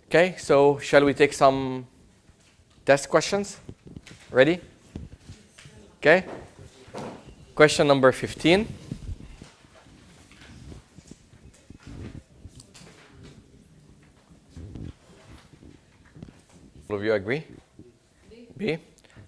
Okay, so shall we take some test questions? Ready? Okay. Question number 15. All of you agree? B.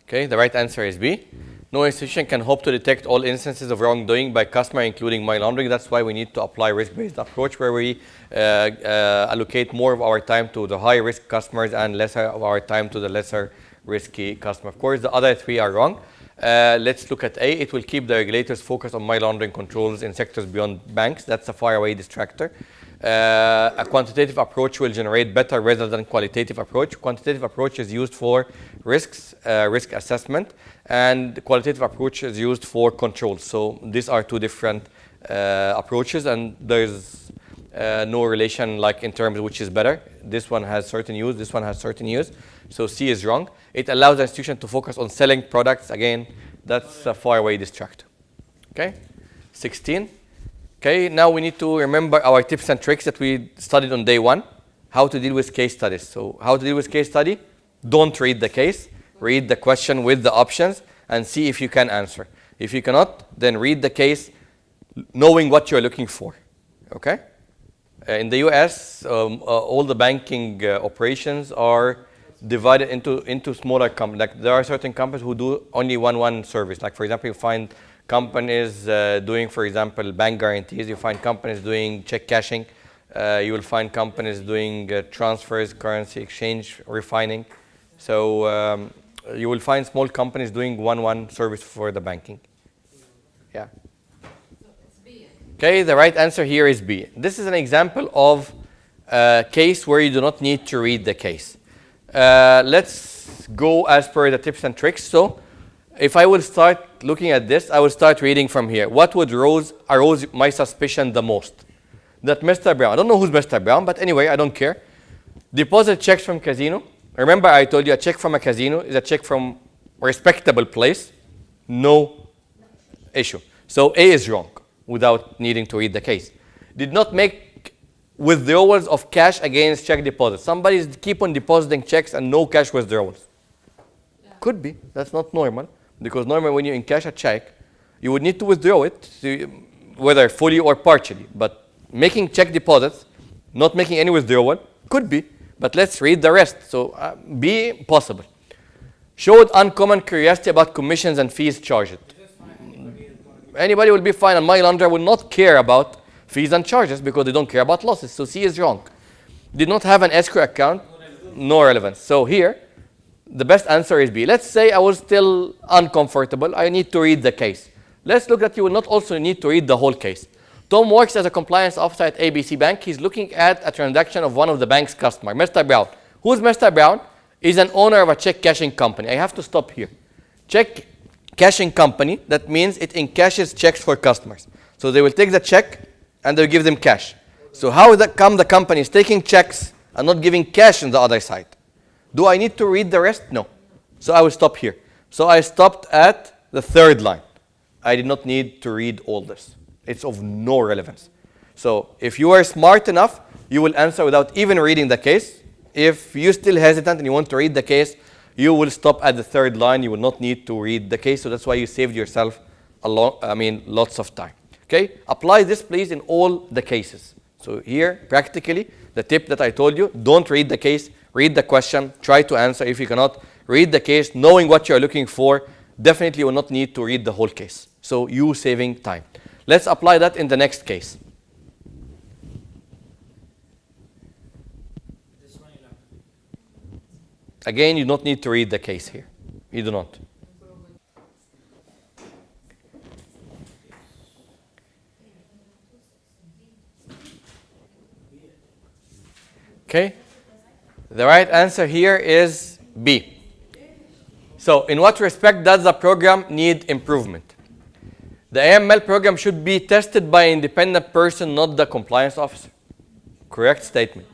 Okay, the right answer is B. No institution can hope to detect all instances of wrongdoing by customer, including money laundering. That's why we need to apply risk-based approach, where we allocate more of our time to the high-risk customers and lesser of our time to the lesser risky customer. Of course, the other three are wrong. Let's look at A. It will keep the regulators focused on money laundering controls in sectors beyond banks. That's a faraway distractor. A quantitative approach will generate better rather than qualitative approach. Quantitative approach is used for risks, risk assessment, and the qualitative approach is used for controls. So these are two different approaches, and there's no relation like in terms of which is better. This one has certain use, this one has certain use. So C is wrong. It allows the institution to focus on selling products. Again, that's a faraway distractor. Okay, 16. Okay, now we need to remember our tips and tricks that we studied on day one, how to deal with case studies. So how to deal with case study? Don't read the case. Read the question with the options and see if you can answer. If you cannot, then read the case knowing what you're looking for. Okay? In the US, all the banking operations are divided into smaller companies. Like there are certain companies who do only one service. Like for example, you find companies doing, for example, bank guarantees. You find companies doing check cashing. You will find companies doing transfers, currency exchange, refining. So you will find small companies doing one service for the banking. Yeah. Okay, the right answer here is B. This is an example of a case where you do not need to read the case. Let's go as per the tips and tricks. So if I will start looking at this, I will start reading from here. What would arouse my suspicion the most? That Mr. Brown, I don't know who's Mr. Brown, but anyway, I don't care. Deposit checks from casino. Remember I told you a check from a casino is a check from a respectable place. No issue. So A is wrong without needing to read the case. Did not make withdrawals of cash against check deposits. Somebody keep on depositing checks and no cash withdrawals. Yeah. Could be. That's not normal. Because normally when you encash a check, you would need to withdraw it, whether fully or partially. But making check deposits, not making any withdrawal, could be. But let's read the rest. So B, possible. Showed uncommon curiosity about commissions and fees charged. Anybody will be fine, and money launderer will not care about fees and charges because they don't care about losses. So C is wrong. Did not have an escrow account, no relevance. So here, the best answer is B. Let's say I was still uncomfortable. I need to read the case. Let's look that you will not also need to read the whole case. Tom works as a compliance officer at ABC Bank. He's looking at a transaction of one of the bank's customers, Mr. Brown. Who's Mr. Brown? Is an owner of a check cashing company. I have to stop here. Check cashing company, that means it encashes checks for customers. So they will take the check and they'll give them cash. So how come the company is taking checks and not giving cash on the other side? Do I need to read the rest? No. So I will stop here. So I stopped at the third line. I did not need to read all this. It's of no relevance. So if you are smart enough, you will answer without even reading the case. If you're still hesitant and you want to read the case, you will stop at the third line. You will not need to read the case. So that's why you saved yourself lots of time. Okay? Apply this, please, in all the cases. So here, practically, the tip that I told you, don't read the case. Read the question. Try to answer. If you cannot, read the case. Knowing what you're looking for, definitely you will not need to read the whole case. So you saving time. Let's apply that in the next case. Again, you don't need to read the case here. You do not. Okay? The right answer here is B. So, in what respect does the program need improvement? The AML program should be tested by an independent person, not the compliance officer. Correct statement.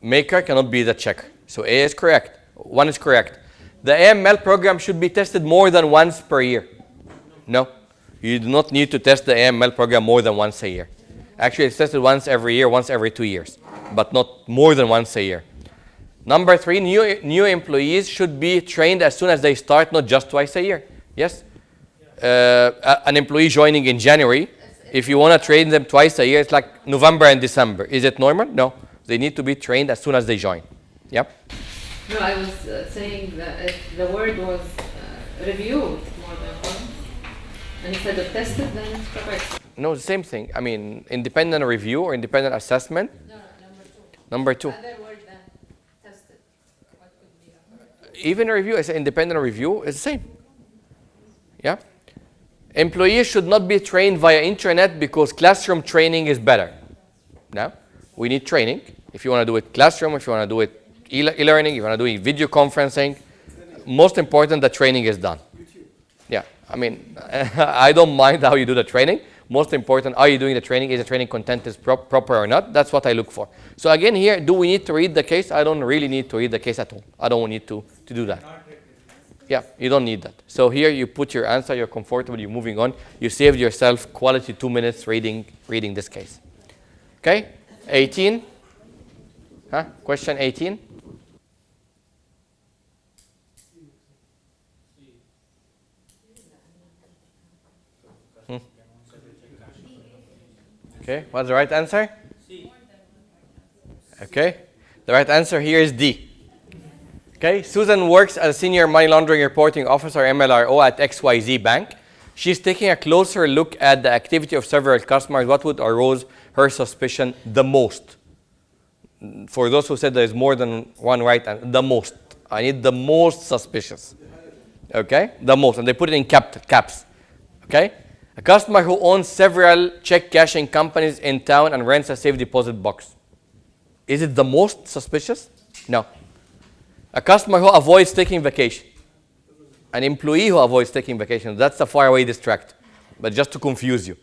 Maker cannot be the checker. So A is correct. 1 is correct. The AML program should be tested more than once per year. No. You do not need to test the AML program more than once a year. Actually, it's tested once every year, once every 2 years, but not more than once a year. Number 3, new employees should be trained as soon as they start, not just twice a year. Yes? An employee joining in January, if you want to train them twice a year, it's like November and December. Is it normal? No. They need to be trained as soon as they join. Yep. No, I was saying that if the word was reviewed more than once, and instead of tested, then it's correct. No, the same thing. I mean, independent review or independent assessment. No, Number 2. Other word than tested. What could be a correct? Even a review, as an independent review, is the same. Yeah. Employees should not be trained via internet because classroom training is better. Yeah. We need training. If you want to do it classroom, if you want to do it e-learning, if you want to do it video conferencing, most important, the training is done. Yeah. I mean, I don't mind how you do the training. Most important, are you doing the training? Is the training content is proper or not? That's what I look for. So again here, do we need to read the case? I don't really need to read the case at all. I don't need to do that. Yeah, you don't need that. So here you put your answer, you're comfortable, you're moving on. You saved yourself quality 2 minutes reading this case. Okay, 18. Question 18. Okay, what's the right answer? Okay, the right answer here is D. Okay, Susan works as a senior money laundering reporting officer, MLRO, at XYZ Bank. She's taking a closer look at the activity of several customers. What would arouse her suspicion the most? For those who said there is more than one right answer, the most. I need the most suspicious. Okay, the most, and they put it in caps. Okay. A customer who owns several check cashing companies in town and rents a safe deposit box. Is it the most suspicious? No. A customer who avoids taking vacation. An employee who avoids taking vacation. That's a faraway distract. But just to confuse you.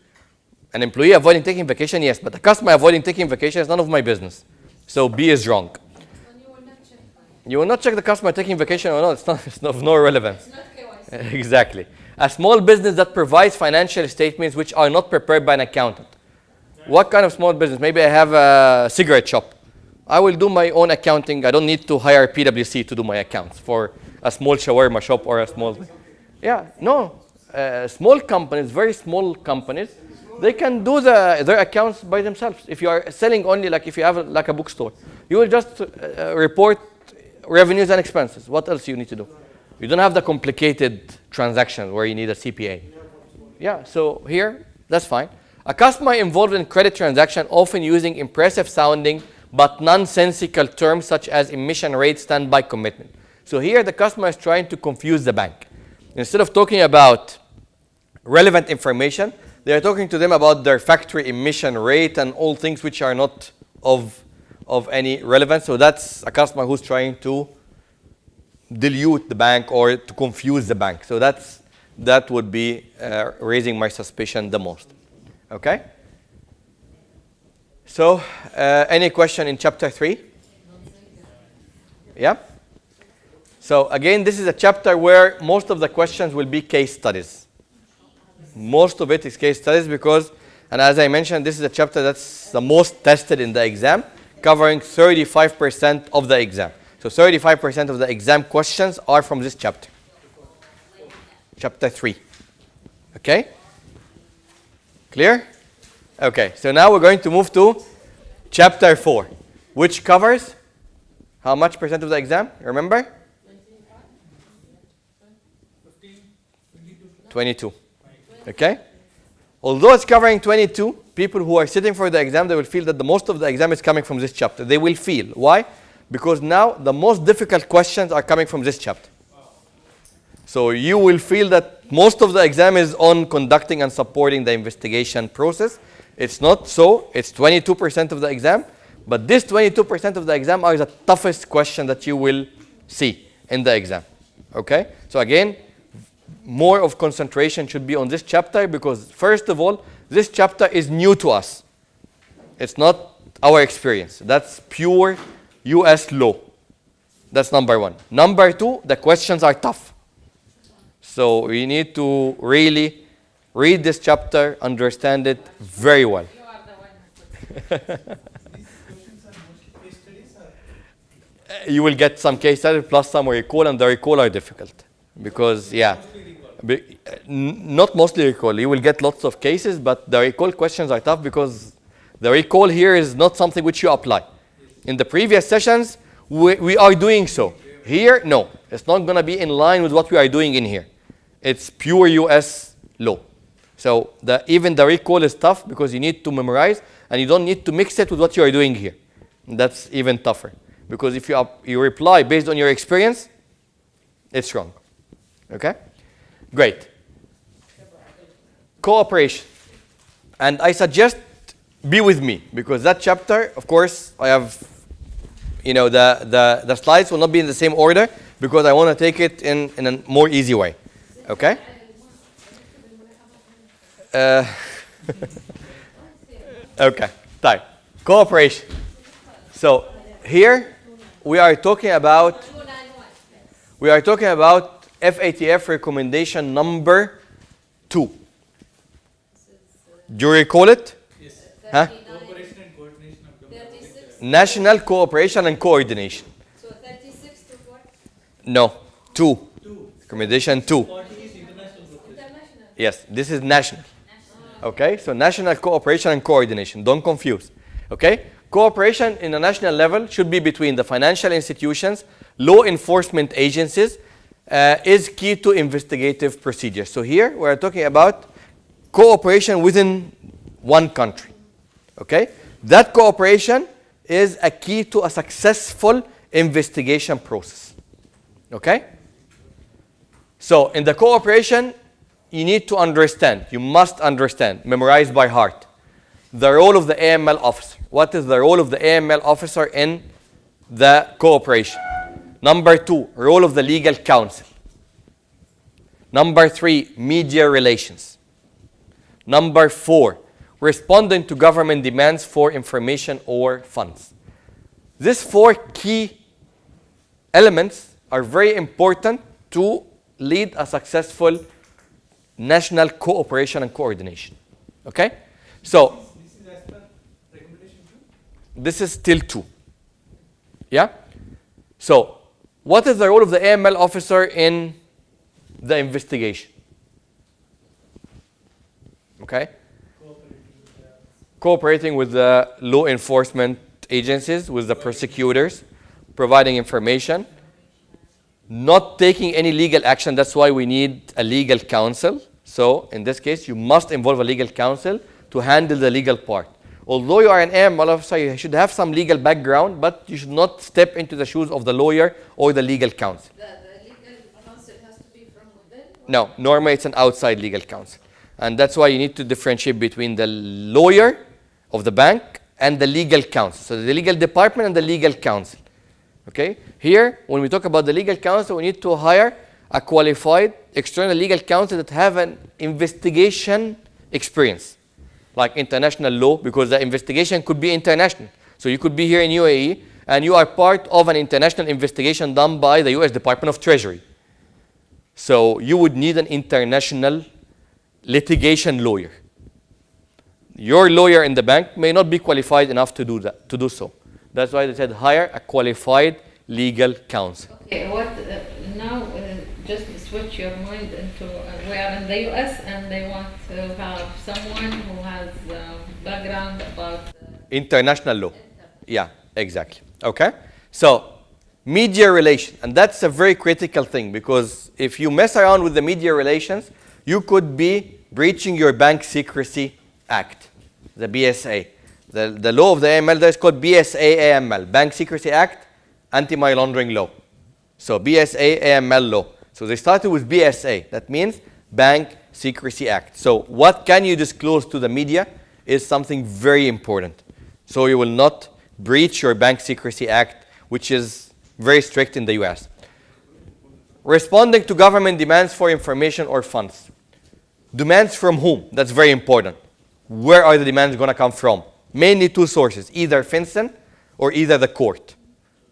An employee avoiding taking vacation, yes. But a customer avoiding taking vacation is none of my business. So B is wrong. And you will not check. You will not check the customer taking vacation or not. It's of no relevance. It's not KYC. Exactly. A small business that provides financial statements which are not prepared by an accountant. What kind of small business? Maybe I have a cigarette shop. I will do my own accounting. I don't need to hire PwC to do my accounts for a small shawarma shop or a small... Yeah, no. Small companies, very small companies, they can do their accounts by themselves. If you are selling only, like if you have like a bookstore, you will just report revenues and expenses. What else you need to do? You don't have the complicated transactions where you need a CPA. Yeah, so here, that's fine. A customer involved in credit transaction often using impressive sounding but nonsensical terms such as emission rate, standby commitment. So here the customer is trying to confuse the bank. Instead of talking about relevant information, they are talking to them about their factory emission rate and all things which are not of any relevance. So that's a customer who's trying to dilute the bank or to confuse the bank. So that would be raising my suspicion the most. Okay? So any question in chapter 3? Yeah? So again, this is a chapter where most of the questions will be case studies. Most of it is case studies because, and as I mentioned, this is a chapter that's the most tested in the exam, covering 35% of the exam. So 35% of the exam questions are from this chapter. Chapter 3. Okay? Clear? Okay, so now we're going to move to chapter 4, which covers how much percent of the exam? Remember? 22. Okay? Although it's covering 22, people who are sitting for the exam, they will feel that the most of the exam is coming from this chapter. They will feel. Why? Because now the most difficult questions are coming from this chapter. So you will feel that most of the exam is on conducting and supporting the investigation process. It's not so. It's 22% of the exam. But this 22% of the exam are the toughest question that you will see in the exam. Okay? So again, more of concentration should be on this chapter because first of all, this chapter is new to us. It's not our experience. That's pure US law. That's number one. Number two, the questions are tough. So we need to really read this chapter, understand it very well. You are the one who put it. These questions are mostly case studies You will get some case study plus some recall, and the recall are difficult because not mostly recall. You will get lots of cases, but the recall questions are tough because the recall here is not something which you apply. In the previous sessions, we are doing so. Here, no, it's not going to be in line with what we are doing in here. It's pure US law. So even the recall is tough because you need to memorize and you don't need to mix it with what you are doing here. That's even tougher because if you reply based on your experience, it's wrong. Okay? Great. Cooperation. And I suggest be with me because that chapter, of course, I have, the slides will not be in the same order because I want to take it in a more easy way. Okay? Okay. Type. Cooperation. So here we are talking about FATF recommendation number 2. Do you recall it? Yes. Huh? Cooperation and coordination of government. National cooperation and coordination. So 36 to what? No, 2. Recommendation 2. 40 is international cooperation. International. Yes, this is national. Okay, so national cooperation and coordination. Don't confuse. Okay, cooperation in a national level should be between the financial institutions, law enforcement agencies, is key to investigative procedures. So here we're talking about cooperation within one country. Okay, that cooperation is a key to a successful investigation process. Okay, so in the cooperation, you need to understand, you must understand, memorize by heart, the role of the AML officer. What is the role of the AML officer in the cooperation? Number 2, role of the legal counsel. Number 3, media relations. Number 4, responding to government demands for information or funds. These 4 key elements are very important to lead a successful national cooperation and coordination. Okay? So, This is as per recommendation 2. this is still 2. Yeah? So, what is the role of the AML officer in the investigation? Okay? Cooperating with the law enforcement agencies, with the prosecutors, providing information, not taking any legal action. That's why we need a legal counsel. So in this case, you must involve a legal counsel to handle the legal part. Although you are an AML officer, you should have some legal background, but you should not step into the shoes of the lawyer or the legal counsel. The legal counsel has to be from within? No, normally it's an outside legal counsel. And that's why you need to differentiate between the lawyer of the bank and the legal counsel. So the legal department and the legal counsel. Okay? Here, when we talk about the legal counsel, we need to hire a qualified external legal counsel that have an investigation experience, like international law, because the investigation could be international. So you could be here in UAE, and you are part of an international investigation done by the US Department of Treasury. So you would need an international litigation lawyer. Your lawyer in the bank may not be qualified enough to do that, to do so. That's why they said hire a qualified legal counsel. Okay, now just switch your mind into we are in the US and they want to have someone who has background about International law. Yeah, exactly. Okay? So, media relation, and that's a very critical thing because if you mess around with the media relations, you could be breaching your Bank Secrecy Act, the BSA. The law of the AML there is called BSA AML, Bank Secrecy Act, Anti-Money Laundering Law. So BSA AML law. So they started with BSA. That means Bank Secrecy Act. So what can you disclose to the media is something very important. So you will not breach your Bank Secrecy Act, which is very strict in the US. Responding to government demands for information or funds. Demands from whom? That's very important. Where are the demands going to come from? Mainly 2 sources, either FinCEN or either the court.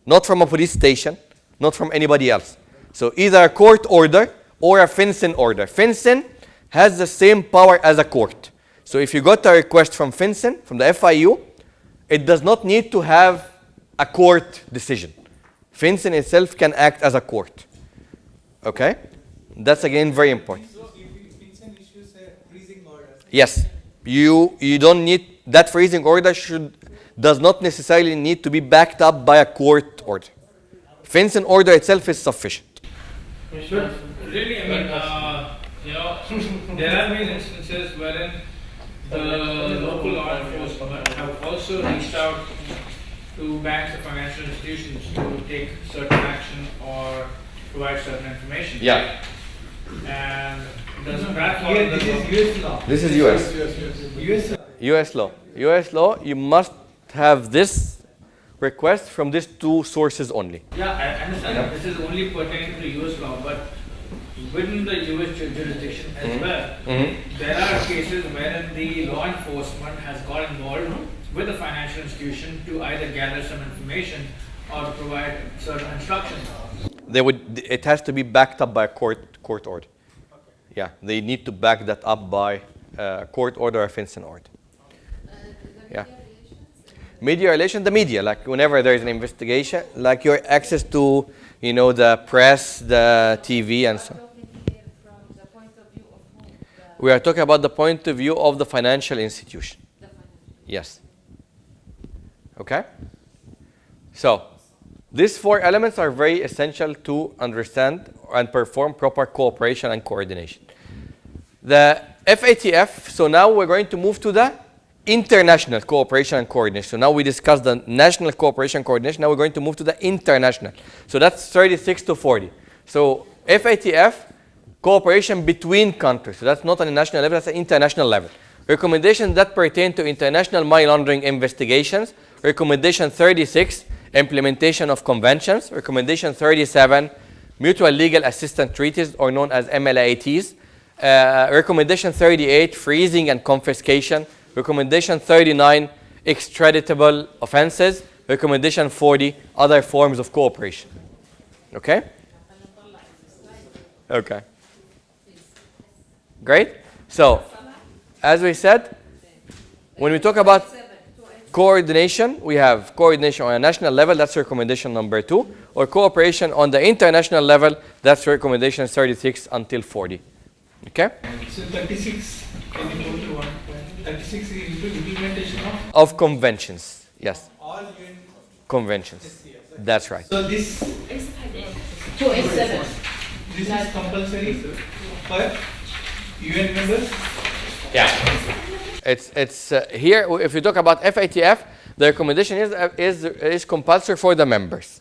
Not from a police station, not from anybody else. So either a court order or a FinCEN order. FinCEN has the same power as a court. So if you got a request from FinCEN, from the FIU, it does not need to have a court decision. FinCEN itself can act as a court. Okay? That's again very important. So if FinCEN issues a freezing order, Yes. You don't need that freezing order does not necessarily need to be backed up by a court order. FinCEN order itself is sufficient. But really, I mean, there have been instances wherein the local law enforcement have also reached out to banks or financial institutions to take certain action or provide certain information. Yeah. And doesn't that fall here under this the- is US law. This is US. US US law. US law, you must have this request from these two sources only. Yeah, I understand that this is only pertaining to US law, but within the US jurisdiction as well, there are cases wherein the law enforcement has got involved with the financial institution to either gather some information or to provide certain instructions. It has to be backed up by a court order. Yeah, they need to back that up by a court order or a FinCEN order. Yeah. Media relations, the media, like whenever there is an investigation, like your access to, the press, the TV, and so on. From the point of view of whom? We are talking about the point of view of the financial institution. The financial. Yes. Okay? So, these four elements are very essential to understand and perform proper cooperation and coordination. The FATF, so now we're going to move to the international cooperation and coordination. So now we discussed the national cooperation and coordination. Now we're going to move to the international. So that's 36 to 40. So FATF, cooperation between countries. So that's not on a national level, that's an international level. Recommendations that pertain to international money laundering investigations. Recommendation 36, implementation of conventions. Recommendation 37, mutual legal assistance treaties, or known as MLATs. Recommendation 38, freezing and confiscation. Recommendation 39, extraditable offenses. Recommendation 40, other forms of cooperation. Okay? Okay. Great. So, as we said, when we talk about coordination, we have coordination on a national level, that's recommendation number 2, or cooperation on the international level, that's recommendation 36 until 40. Okay? So 36, can you go to one? 36 is implementation Of conventions, yes, all UN. conventions. That's right. So this 287. this is compulsory for UN members. Yeah. It's here. If you talk about FATF, the recommendation is compulsory for the members,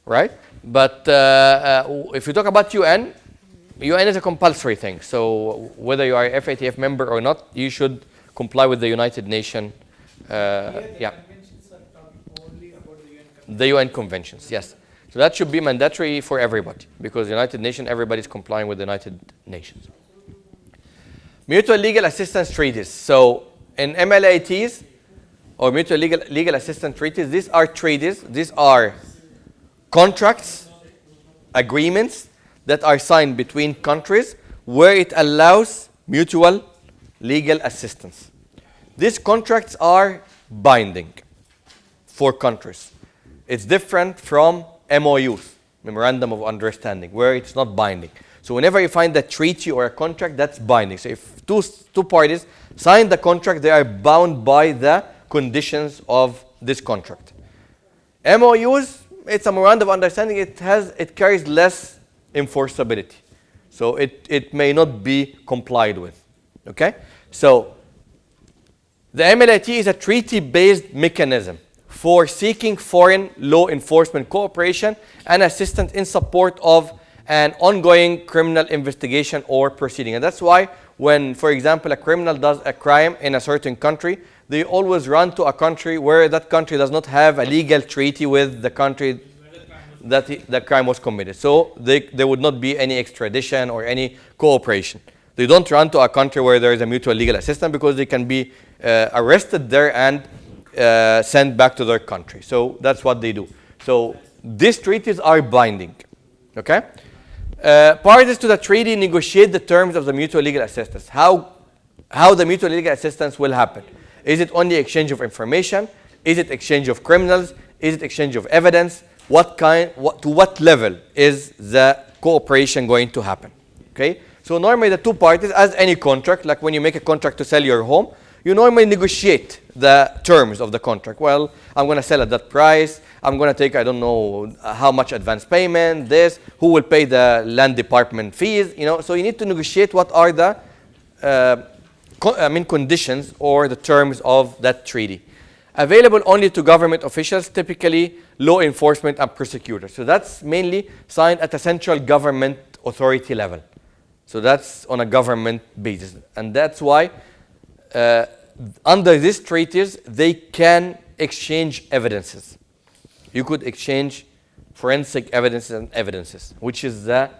right? But if you talk about UN is a compulsory thing. So whether you are a FATF member or not, you should comply with the United Nations. Yeah. Conventions are talking only about the UN convention. The UN conventions, yes. So that should be mandatory for everybody because the United Nations, everybody's complying with the United Nations. Mutual legal assistance treaties. So in MLATs or mutual legal assistance treaties, these are treaties, these are contracts, agreements that are signed between countries where it allows mutual legal assistance. These contracts are binding for countries. It's different from MOUs, Memorandum of Understanding, where it's not binding. So whenever you find a treaty or a contract, that's binding. So if two parties sign the contract, they are bound by the conditions of this contract. MOUs, it's a Memorandum of Understanding. It carries less enforceability. So it may not be complied with. Okay? So the MLAT is a treaty-based mechanism for seeking foreign law enforcement cooperation and assistance in support of an ongoing criminal investigation or proceeding. And that's why when, for example, a criminal does a crime in a certain country, they always run to a country where that country does not have a legal treaty with the country that the crime was committed. So there would not be any extradition or any cooperation. They don't run to a country where there is a mutual legal assistance because they can be arrested there and sent back to their country. So that's what they do. So these treaties are binding. Okay? Parties to the treaty negotiate the terms of the mutual legal assistance. How the mutual legal assistance will happen. Is it only exchange of information? Is it exchange of criminals? Is it exchange of evidence? to what level is the cooperation going to happen. Okay? So normally the two parties, as any contract, like when you make a contract to sell your home, you normally negotiate the terms of the contract. Well, I'm going to sell at that price. I'm going to take, I don't know, how much advance payment, this, who will pay the land department fees, So you need to negotiate what are the conditions or the terms of that treaty. Available only to government officials, typically law enforcement and prosecutors. So that's mainly signed at a central government authority level. So that's on a government basis. And that's why under these treaties, they can exchange evidences. You could exchange forensic evidences, which is the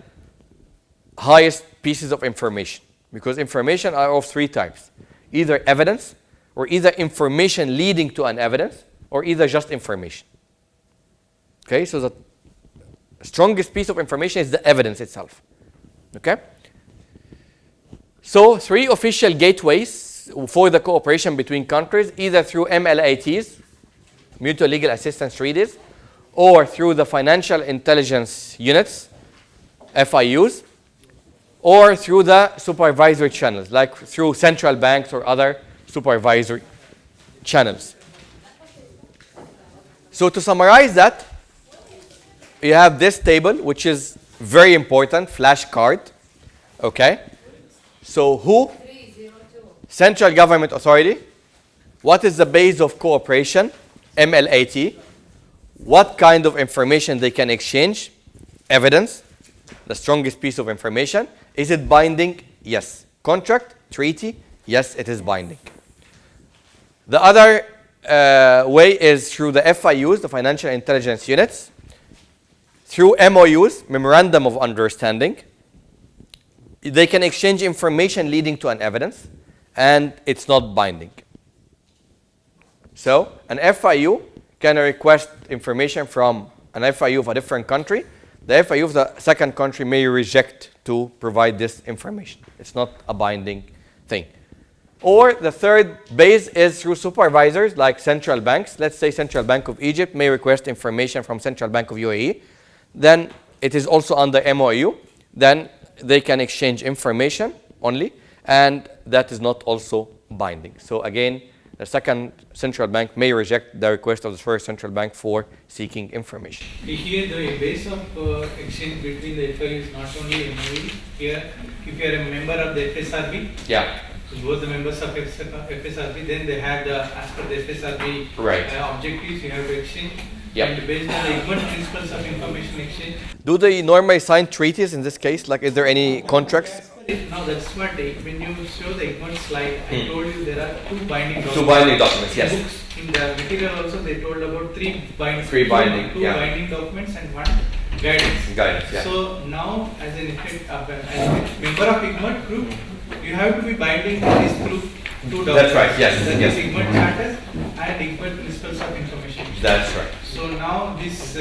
highest pieces of information. Because information are of three types. Either evidence, or either information leading to an evidence, or either just information. Okay, so the strongest piece of information is the evidence itself. Okay? So 3 official gateways for the cooperation between countries, either through MLATs, mutual legal assistance treaties, or through the financial intelligence units, FIUs, or through the supervisory channels, like through central banks or other supervisory channels. So to summarize that, you have this table, which is very important, flashcard. Okay? So who? Central Government Authority. What is the base of cooperation? MLAT. What kind of information they can exchange? Evidence, the strongest piece of information. Is it binding? Yes. Contract, treaty? Yes, it is binding. The other way is through the FIUs, the financial intelligence units, through MOUs, memorandum of understanding. They can exchange information leading to an evidence, and it's not binding. So an FIU can request information from an FIU of a different country. The FIU of the second country may reject to provide this information. It's not a binding thing. Or the third base is through supervisors like central banks. Let's say Central Bank of Egypt may request information from Central Bank of UAE. Then it is also under MOU. Then they can exchange information only, and that is not also binding. So again, the second central bank may reject the request of the first central bank for seeking information. Here, the base of exchange between the FIU is not only MOE. Here, if you are a member of the FSRB, Yeah. so both the members of FSRB, then they have the, as per the FSRB Right. Objectives, you have to exchange. Yep. And based on the IGMAT principles of information exchange. Do they normally sign treaties in this case? Like, is there any contracts? Now that's what when you show the IGMAT slide, I told you there are 2 binding documents. 2 binding documents, yes. Books. In the material also they told about 3 binding. 3 binding, two yeah. binding documents and 1 guidance. Guidance, yeah. So now as a member of IGMAT group, you have to be binding these two documents. That's right, yes, That yes. is IGMAT charters and IGMAT principles of information. That's right. So now this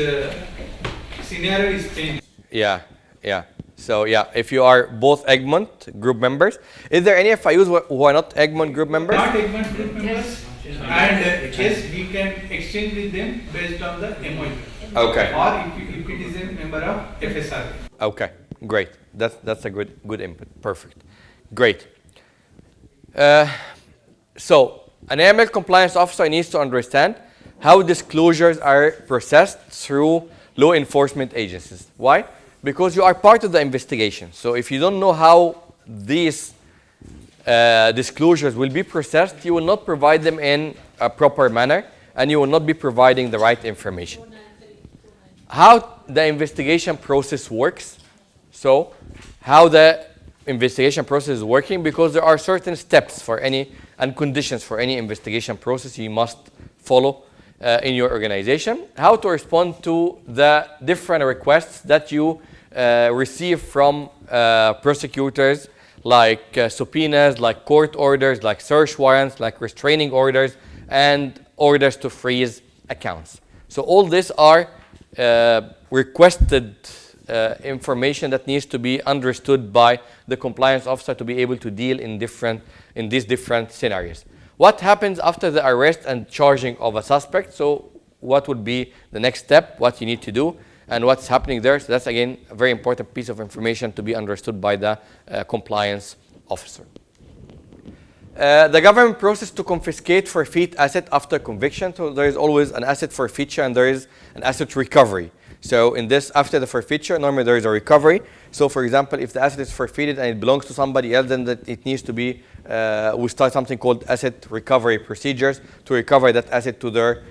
scenario is changed. Yeah, yeah. So yeah, if you are both Egmont group members, is there any FIUs who are not Egmont group members? Not IGMAT group members. And yes, we can exchange with them based on the MOU. Okay. Or if it is a member of FSR. Okay, great. That's a good input. Perfect. Great. So an AML compliance officer needs to understand how disclosures are processed through law enforcement agencies. Why? Because you are part of the investigation. So if you don't know how these disclosures will be processed, you will not provide them in a proper manner, and you will not be providing the right information. How the investigation process works. So how the investigation process is working, because there are certain steps for any and conditions for any investigation process you must follow in your organization. How to respond to the different requests that you receive from prosecutors, like subpoenas, like court orders, like search warrants, like restraining orders, and orders to freeze accounts. So all these are requested information that needs to be understood by the compliance officer to be able to deal in these different scenarios. What happens after the arrest and charging of a suspect? So what would be the next step, what you need to do, and what's happening there. So that's, again, a very important piece of information to be understood by the compliance officer. The government process to confiscate forfeit asset after conviction. So there is always an asset forfeiture and there is an asset recovery. So in this, after the forfeiture, normally there is a recovery. So for example, if the asset is forfeited and it belongs to somebody else, then it needs to be, we start something called asset recovery procedures to recover that asset to their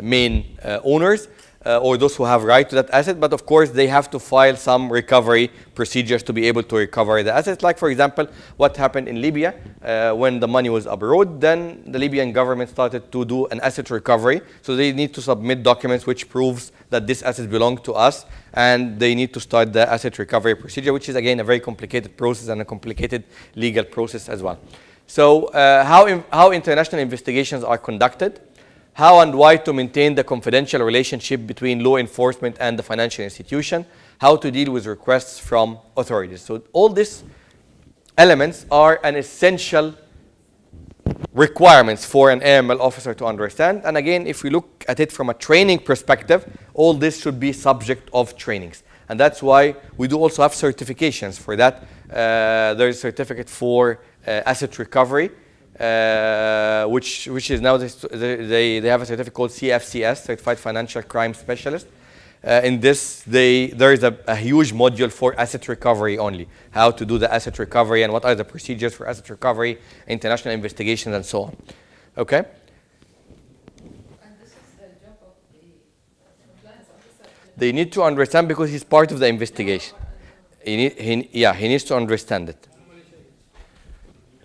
main owners. Or those who have right to that asset, but of course they have to file some recovery procedures to be able to recover the assets. Like for example, what happened in Libya when the money was abroad, then the Libyan government started to do an asset recovery. So they need to submit documents which proves that this asset belongs to us, and they need to start the asset recovery procedure, which is again a very complicated process and a complicated legal process as well. So how international investigations are conducted, how and why to maintain the confidential relationship between law enforcement and the financial institution, how to deal with requests from authorities. So all these elements are an essential requirements for an AML officer to understand. And again, if we look at it from a training perspective, all this should be subject of trainings. And that's why we do also have certifications for that. There is a certificate for asset recovery, which is now they have a certificate called CFCS, Certified Financial Crime Specialist. In this, there is a huge module for asset recovery only, how to do the asset recovery and what are the procedures for asset recovery, international investigations, and so on. Okay? And this is the job of the compliance officer. They need to understand because he's part of the investigation. He needs to understand it.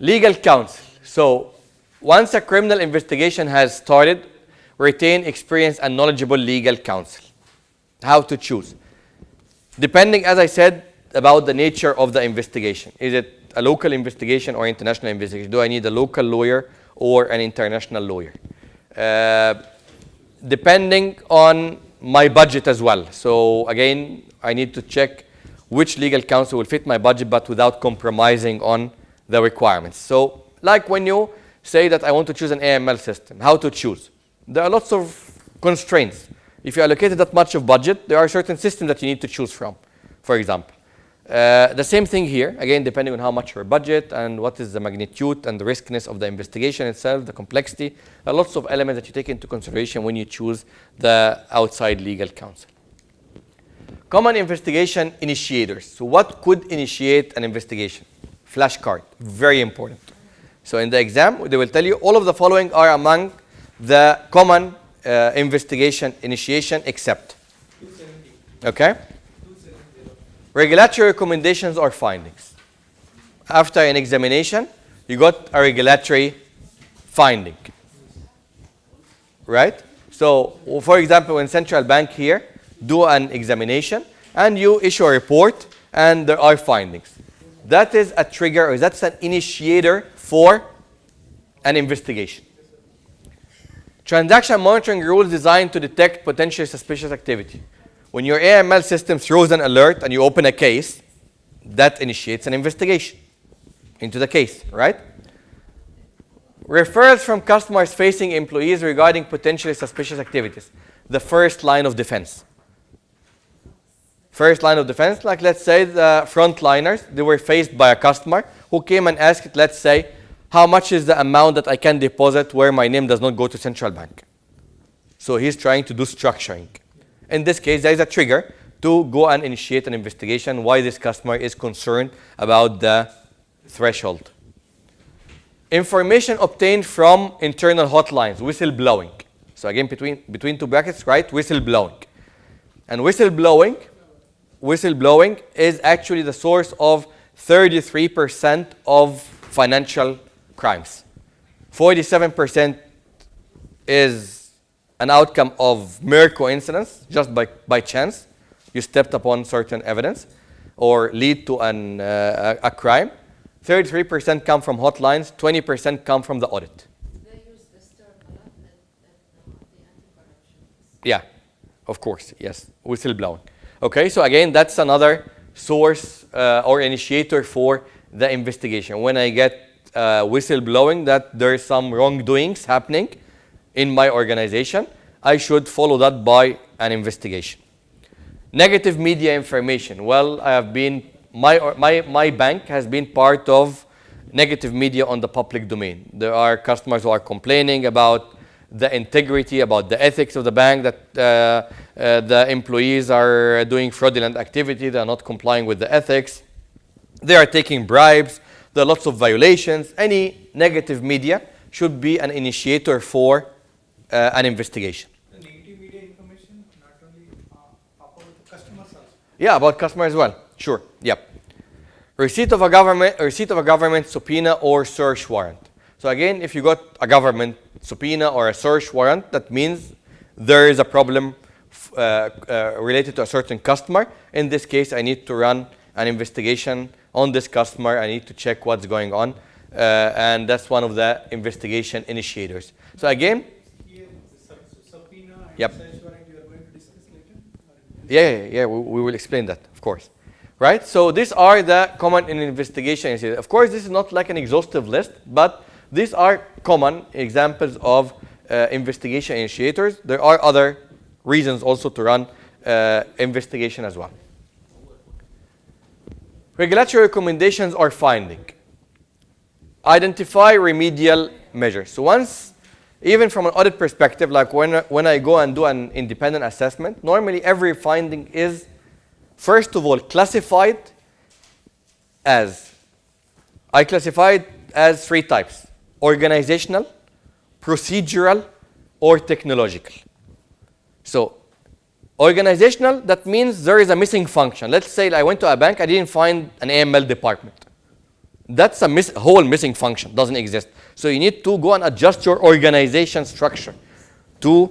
Legal counsel. So once a criminal investigation has started, retain experienced and knowledgeable legal counsel. How to choose? Depending, as I said, about the nature of the investigation. Is it a local investigation or international investigation? Do I need a local lawyer or an international lawyer? Depending on my budget as well. So again, I need to check which legal counsel will fit my budget but without compromising on the requirements. So like when you say that I want to choose an AML system, how to choose? There are lots of constraints. If you allocated that much of budget, there are certain systems that you need to choose from, for example. The same thing here, again, depending on how much your budget and what is the magnitude and the riskiness of the investigation itself, the complexity. There are lots of elements that you take into consideration when you choose the outside legal counsel. Common investigation initiators. So what could initiate an investigation? Flashcard, very important. So in the exam, they will tell you all of the following are among the common investigation initiation except. 270. Okay? 270. Regulatory recommendations or findings. After an examination, you got a regulatory finding. Right? So, for example, when central bank here do an examination and you issue a report and there are findings. That is a trigger, or that's an initiator for an investigation. Transaction monitoring rules designed to detect potentially suspicious activity. When your AML system throws an alert and you open a case, that initiates an investigation into the case, right? Referrals from customers facing employees regarding potentially suspicious activities. The first line of defense. First line of defense, like let's say the frontliners, they were faced by a customer who came and asked, let's say, how much is the amount that I can deposit where my name does not go to central bank? So he's trying to do structuring. In this case, there is a trigger to go and initiate an investigation why this customer is concerned about the threshold. Information obtained from internal hotlines, whistleblowing. So again, between two brackets, right, whistleblowing. And whistleblowing is actually the source of 33% of financial crimes. 47% is an outcome of mere coincidence, just by chance. You stepped upon certain evidence or lead to a crime. 33% come from hotlines, 20% come from the audit. They use this term a lot in the anti-corruption. Yeah, of course, yes, whistleblowing. Okay, so again, that's another source or initiator for the investigation. When I get whistleblowing that there is some wrongdoings happening in my organization, I should follow that by an investigation. Negative media information. Well, I have been, my bank has been part of negative media on the public domain. There are customers who are complaining about the integrity, about the ethics of the bank, that the employees are doing fraudulent activity, they are not complying with the ethics, they are taking bribes, there are lots of violations. Any negative media should be an initiator for an investigation. The negative media information, not only about the customers also. Yeah, about customers as well. Sure. Yep. Receipt of a government subpoena or search warrant. So again, if you got a government subpoena or a search warrant, that means there is a problem related to a certain customer. In this case, I need to run an investigation on this customer. I need to check what's going on, and that's one of the investigation initiators. So again, Here, the subpoena and Yep. search warrant you are going to discuss later? yeah, we will explain that, of course. Right? So these are the common in investigation initiators. Of course, this is not like an exhaustive list, but these are common examples of investigation initiators. There are other reasons also to run investigation as well. Regulatory recommendations or finding. Identify remedial measures. So once, even from an audit perspective, like when I go and do an independent assessment, normally every finding is, first of all, classified as, I classified as 3 types: organizational, procedural, or technological. So organizational, that means there is a missing function. Let's say I went to a bank, I didn't find an AML department. That's a whole missing function, doesn't exist. So you need to go and adjust your organization structure to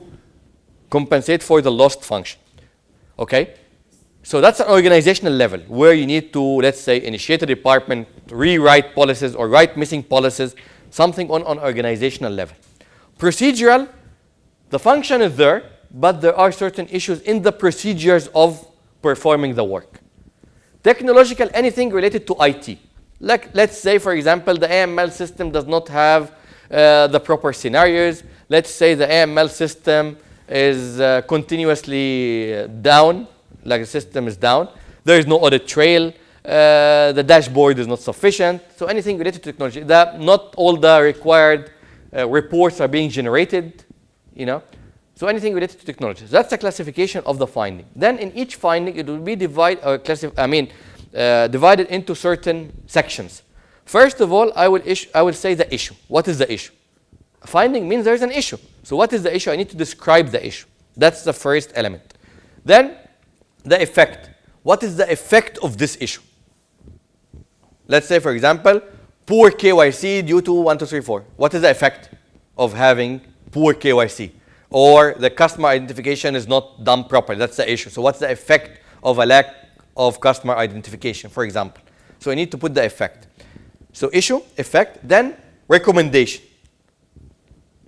compensate for the lost function. Okay? So that's an organizational level where you need to, let's say, initiate a department, rewrite policies or write missing policies, something on organizational level. Procedural, the function is there, but there are certain issues in the procedures of performing the work. Technological, anything related to IT. Like, let's say, for example, the AML system does not have the proper scenarios. Let's say the AML system is continuously down, like the system is down. There is no audit trail. The dashboard is not sufficient. So anything related to technology, that not all the required reports are being generated, you know. So anything related to technology. So that's a classification of the finding. Then in each finding, it will be divided into certain sections. First of all, I will say the issue. What is the issue? A finding means there is an issue. So what is the issue? I need to describe the issue. That's the first element. Then the effect. What is the effect of this issue? Let's say, for example, poor KYC due to 1, 2, 3, 4. What is the effect of having poor KYC? Or the customer identification is not done properly. That's the issue. So what's the effect of a lack of customer identification, for example? So I need to put the effect. So issue, effect, then recommendation.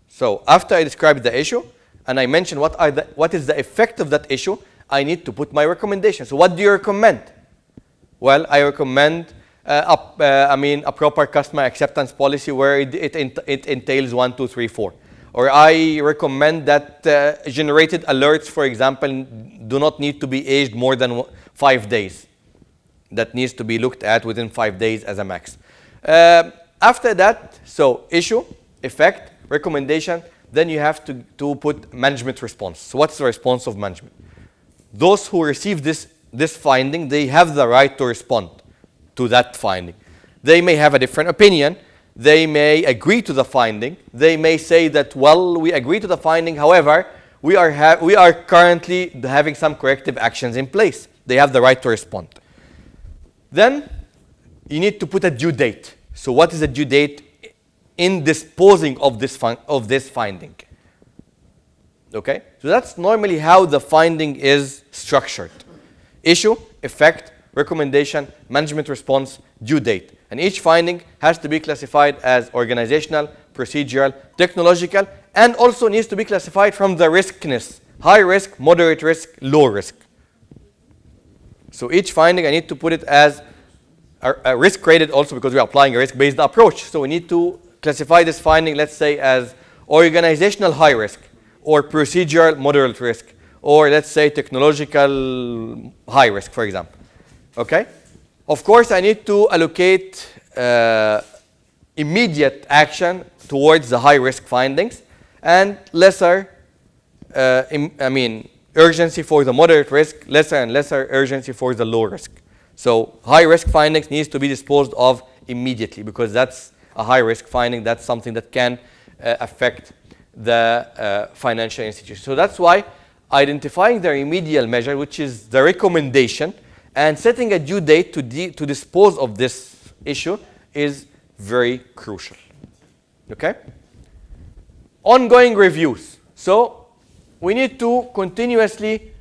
So after I describe the issue and I mention what is the effect of that issue, I need to put my recommendation. So what do you recommend? Well, I recommend a proper customer acceptance policy where it entails 1, 2, 3, 4. Or I recommend that generated alerts, for example, do not need to be aged more than 5 days. That needs to be looked at within 5 days as a max. After that, so issue, effect, recommendation, then you have to put management response. So what's the response of management? Those who receive this finding, they have the right to respond to that finding. They may have a different opinion. They may agree to the finding. They may say that, well, we agree to the finding. However, we are currently having some corrective actions in place. They have the right to respond. Then you need to put a due date. So what is the due date in disposing of this finding? Okay? So that's normally how the finding is structured. Issue, effect, recommendation, management response, due date. And each finding has to be classified as organizational, procedural, technological, and also needs to be classified from the riskness. High risk, moderate risk, low risk. So each finding, I need to put it as a risk rated also because we are applying a risk-based approach. So we need to classify this finding, let's say, as organizational high risk, or procedural moderate risk, or let's say technological high risk, for example. Okay? Of course, I need to allocate immediate action towards the high risk findings and lesser, urgency for the moderate risk, lesser and lesser urgency for the low risk. So high risk findings needs to be disposed of immediately because that's a high risk finding. That's something that can affect the financial institution. So that's why identifying the remedial measure, which is the recommendation, and setting a due date to dispose of this issue is very crucial. Okay? Ongoing reviews. So we need to continuously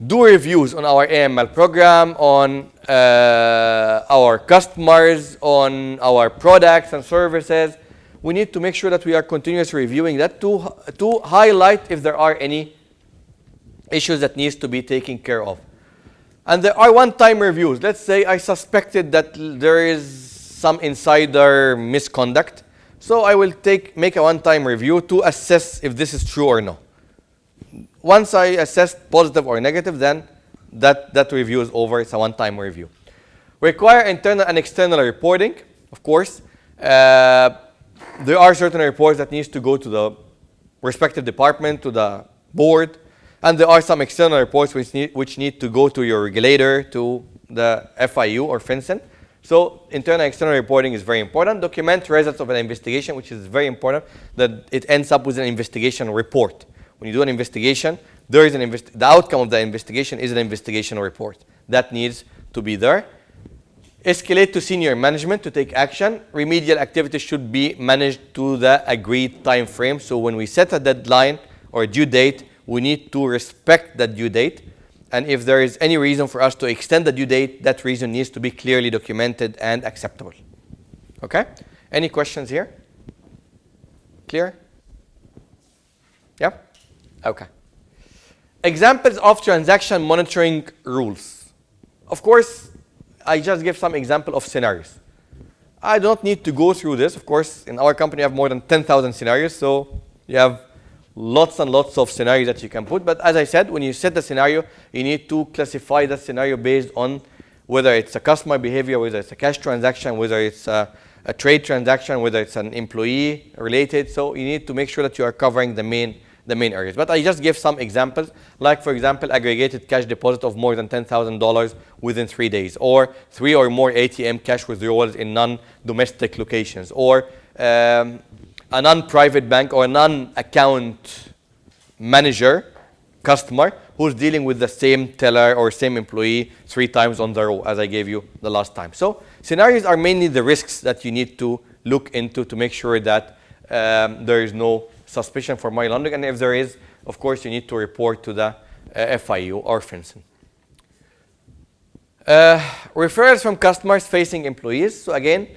do reviews on our AML program, on our customers, on our products and services. We need to make sure that we are continuously reviewing that to highlight if there are any issues that needs to be taken care of. And there are one-time reviews. Let's say I suspected that there is some insider misconduct. So I will make a one-time review to assess if this is true or no. Once I assess positive or negative, then that review is over. It's a one-time review. Require internal and external reporting. Of course, there are certain reports that needs to go to the respective department, to the board, and there are some external reports which need to go to your regulator, to the FIU or FinCEN. So internal and external reporting is very important. Document results of an investigation, which is very important, that it ends up with an investigation report. When you do an investigation, there is the outcome of the investigation is an investigation report. That needs to be there. Escalate to senior management to take action. Remedial activities should be managed to the agreed time frame. So when we set a deadline or a due date, we need to respect that due date. And if there is any reason for us to extend the due date, that reason needs to be clearly documented and acceptable. Okay? Any questions here? Clear? Yeah? Okay. Examples of transaction monitoring rules. Of course, I just give some example of scenarios. I don't need to go through this. Of course, in our company, we have more than 10,000 scenarios. So you have lots and lots of scenarios that you can put. But as I said, when you set the scenario, you need to classify the scenario based on whether it's a customer behavior, whether it's a cash transaction, whether it's a trade transaction, whether it's an employee related. So you need to make sure that you are covering the main areas. But I just give some examples, like for example, aggregated cash deposit of more than $10,000 within 3 days, or 3 or more ATM cash withdrawals in non-domestic locations, or a non-private bank or a non-account manager customer who's dealing with the same teller or same employee 3 times on the row, as I gave you the last time. So scenarios are mainly the risks that you need to look into to make sure that there is no suspicion for money laundering. And if there is, of course, you need to report to the FIU or FinCEN. Referrals from customers facing employees. So again,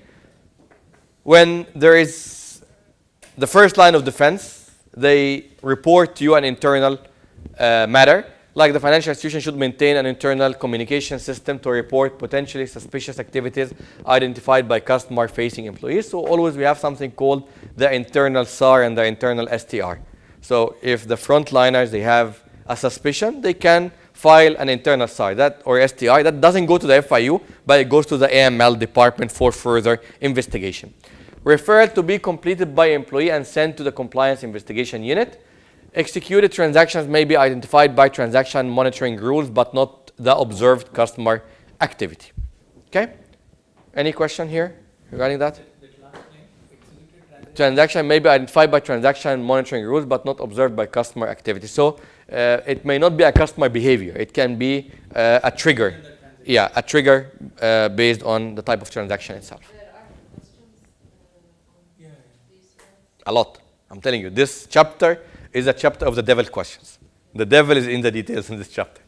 when there is the first line of defense, they report to you an internal matter. Like the financial institution should maintain an internal communication system to report potentially suspicious activities identified by customer-facing employees. So always we have something called the internal SAR and the internal STR. So if the frontliners, they have a suspicion, they can file an internal SAR or STR. That doesn't go to the FIU, but it goes to the AML department for further investigation. Referral to be completed by employee and sent to the compliance investigation unit. Executed transactions may be identified by transaction monitoring rules, but not the observed customer activity. Okay? Any question here regarding that? Transaction may be identified by transaction monitoring rules, but not observed by customer activity. So it may not be a customer behavior. It can be a trigger. Yeah, a trigger based on the type of transaction itself. A lot. I'm telling you, this chapter is a chapter of the devil questions. The devil is in the details in this chapter.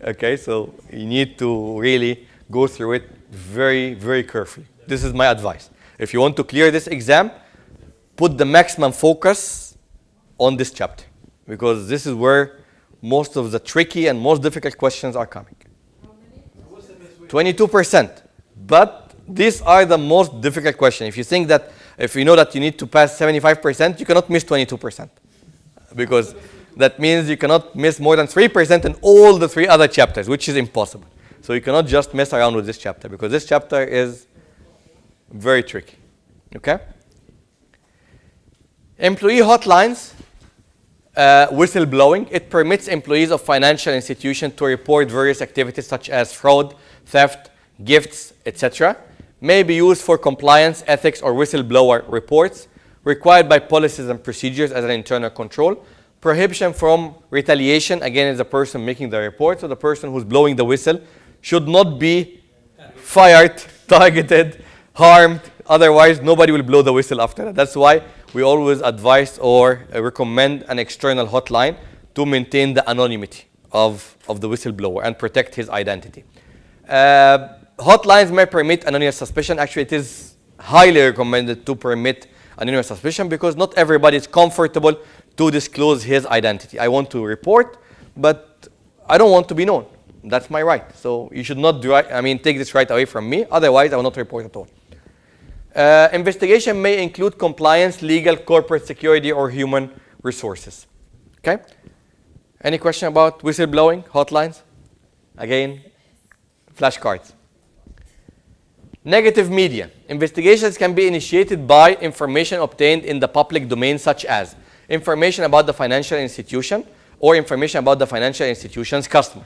Okay, so you need to really go through it very, very carefully. This is my advice. If you want to clear this exam, put the maximum focus on this chapter, because this is where most of the tricky and most difficult questions are coming. 22%. But these are the most difficult questions. If you know that you need to pass 75%, you cannot miss 22%. because that means you cannot miss more than 3% in all the 3 other chapters, which is impossible. So you cannot just mess around with this chapter because this chapter is very tricky. Okay? Employee hotlines, whistleblowing. It permits employees of financial institutions to report various activities such as fraud, theft, gifts, etc. May be used for compliance, ethics, or whistleblower reports, required by policies and procedures as an internal control. Prohibition from retaliation, again, is the person making the report. So the person who's blowing the whistle should not be fired, targeted, harmed. Otherwise, nobody will blow the whistle after that. That's why we always advise or recommend an external hotline to maintain the anonymity of the whistleblower and protect his identity. Hotlines may permit anonymous suspicion. Actually, it is highly recommended to permit anonymous suspicion because not everybody is comfortable to disclose his identity. I want to report, but I don't want to be known. That's my right. So you should not take this right away from me. Otherwise, I will not report at all. Investigation may include compliance, legal, corporate security, or human resources. Okay? Any question about whistleblowing, hotlines? Again, flashcards. Negative media. Investigations can be initiated by information obtained in the public domain, such as information about the financial institution or information about the financial institution's customer.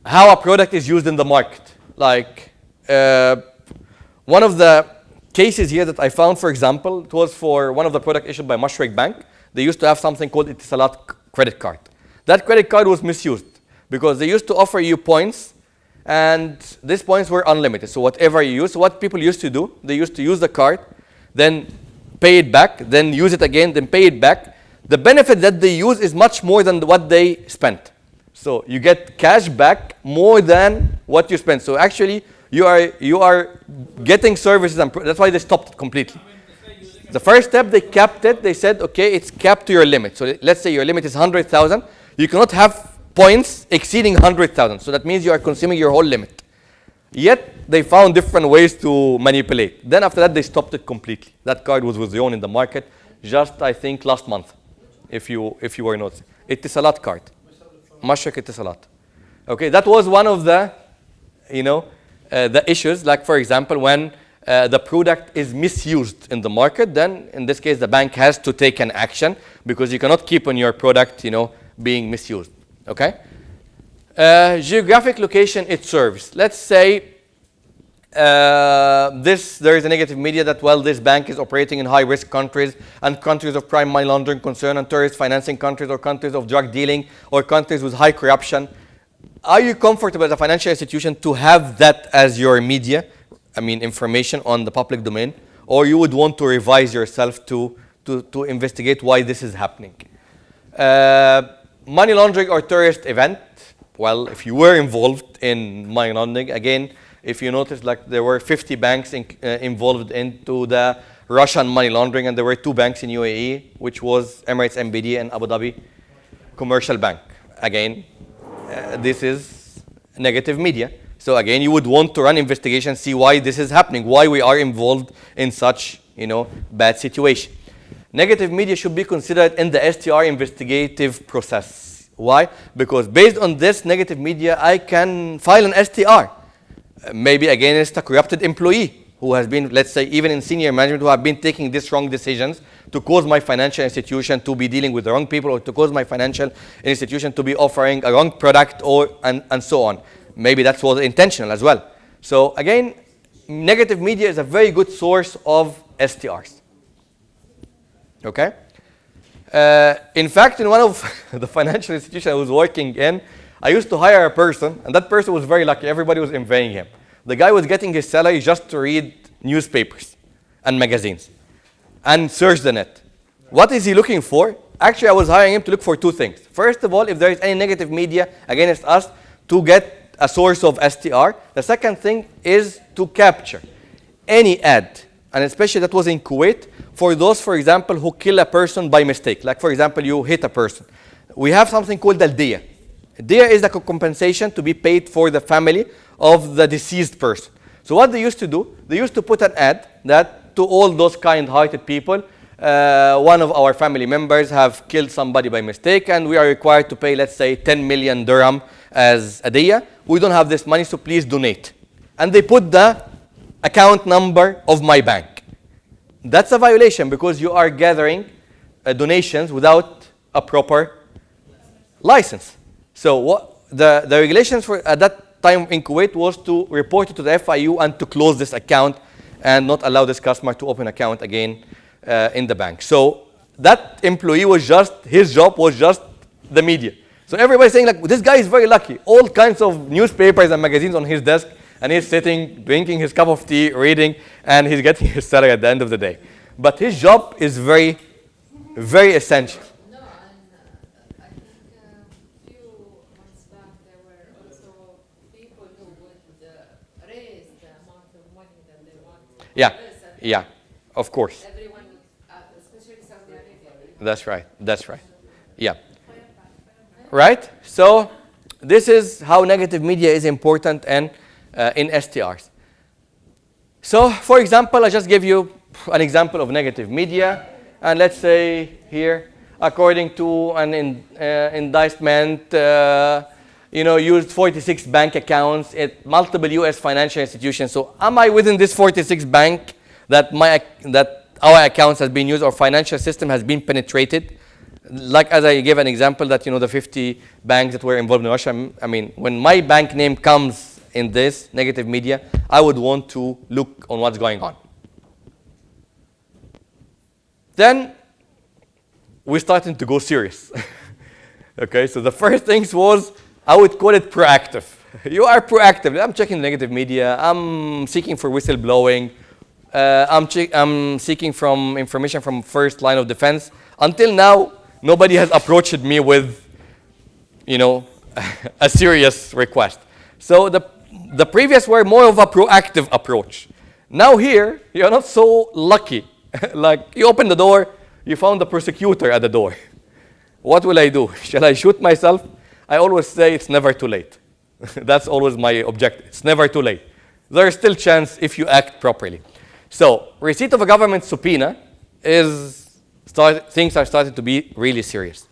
How a product is used in the market. Like one of the cases here that I found, for example, it was for one of the products issued by Mashreq Bank. They used to have something called Itisalat credit card. That credit card was misused because they used to offer you points, and these points were unlimited. So whatever you use, what people used to do, they used to use the card, then pay it back, then use it again, then pay it back. The benefit that they use is much more than what they spent. So you get cash back more than what you spent. So actually, you are getting services, and that's why they stopped it completely. The first step, they capped it. They said, okay, it's capped to your limit. So let's say your limit is 100,000. You cannot have points exceeding 100,000. So that means you are consuming your whole limit. Yet they found different ways to manipulate. Then after that, they stopped it completely. That card was withdrawn in the market just, I think, last month, if you were noticing. Itisalat card. Mashreq Itisalat. Okay, that was one of the, the issues. Like, for example, when the product is misused in the market, then in this case, the bank has to take an action because you cannot keep on your product, being misused. Okay? Geographic location it serves. Let's say there is a negative media that, well, this bank is operating in high-risk countries and countries of prime money laundering concern and terrorist financing countries or countries of drug dealing or countries with high corruption. Are you comfortable as a financial institution to have that as your media, information on the public domain, or you would want to revise yourself to investigate why this is happening? Money laundering or terrorist event. Well, if you were involved in money laundering, again, if you notice, like there were 50 banks involved into the Russian money laundering, and there were 2 banks in UAE, which was Emirates MBD and Abu Dhabi Commercial Bank. Again, this is negative media. So again, you would want to run investigations, see why this is happening, why we are involved in such, bad situation. Negative media should be considered in the STR investigative process. Why? Because based on this negative media, I can file an STR. Maybe against a corrupted employee who has been, let's say, even in senior management, who have been taking these wrong decisions to cause my financial institution to be dealing with the wrong people, or to cause my financial institution to be offering a wrong product, and so on. Maybe that was intentional as well. So again, negative media is a very good source of STRs. Okay? In fact, in one of the financial institutions I was working in, I used to hire a person, and that person was very lucky. Everybody was envying him. The guy was getting his salary just to read newspapers and magazines and search the net. What is he looking for? Actually, I was hiring him to look for 2 things. First of all, if there is any negative media against us, to get a source of STR. The second thing is to capture any ad, and especially that was in Kuwait, for those, for example, who kill a person by mistake. Like, for example, you hit a person. We have something called al-diya. Diya is the compensation to be paid for the family of the deceased person. So what they used to do, they used to put an ad that to all those kind-hearted people, one of our family members have killed somebody by mistake, and we are required to pay, let's say, 10 million dirham as a diya. We don't have this money, so please donate. And they put the account number of my bank. That's a violation because you are gathering donations without a proper license. So what the regulations for at that time in Kuwait was to report it to the FIU and to close this account and not allow this customer to open account again in the bank. So that employee was just, his job was just the media. So everybody's saying like, this guy is very lucky. All kinds of newspapers and magazines on his desk, and he's sitting, drinking his cup of tea, reading, and he's getting his salary at the end of the day. But his job is very, very essential. No, and I think a few months back there were also people who would raise the amount of money that they want to Yeah, raise, and yeah, of course. everyone, especially Saudi Arabia. That's right, that's right. Yeah. Right? So this is how negative media is important and in STRs. So for example, I just give you an example of negative media. And let's say here, according to an indictment, used 46 bank accounts at multiple US financial institutions. So am I within this 46 bank that our accounts has been used or financial system has been penetrated? Like as I gave an example that, the 50 banks that were involved in Russia, I mean, when my bank name comes in this negative media, I would want to look on what's going on. Then we started to go serious. Okay, so the first things was, I would call it proactive. You are proactive. I'm checking the negative media. I'm seeking for whistleblowing. I'm seeking from information from first line of defense. Until now, nobody has approached me with, a serious request. So the previous were more of a proactive approach. Now here, you're not so lucky. Like, you open the door, you found the prosecutor at the door. What will I do? Shall I shoot myself? I always say it's never too late. That's always my objective. It's never too late. There is still chance if you act properly. So, receipt of a government subpoena things are starting to be really serious.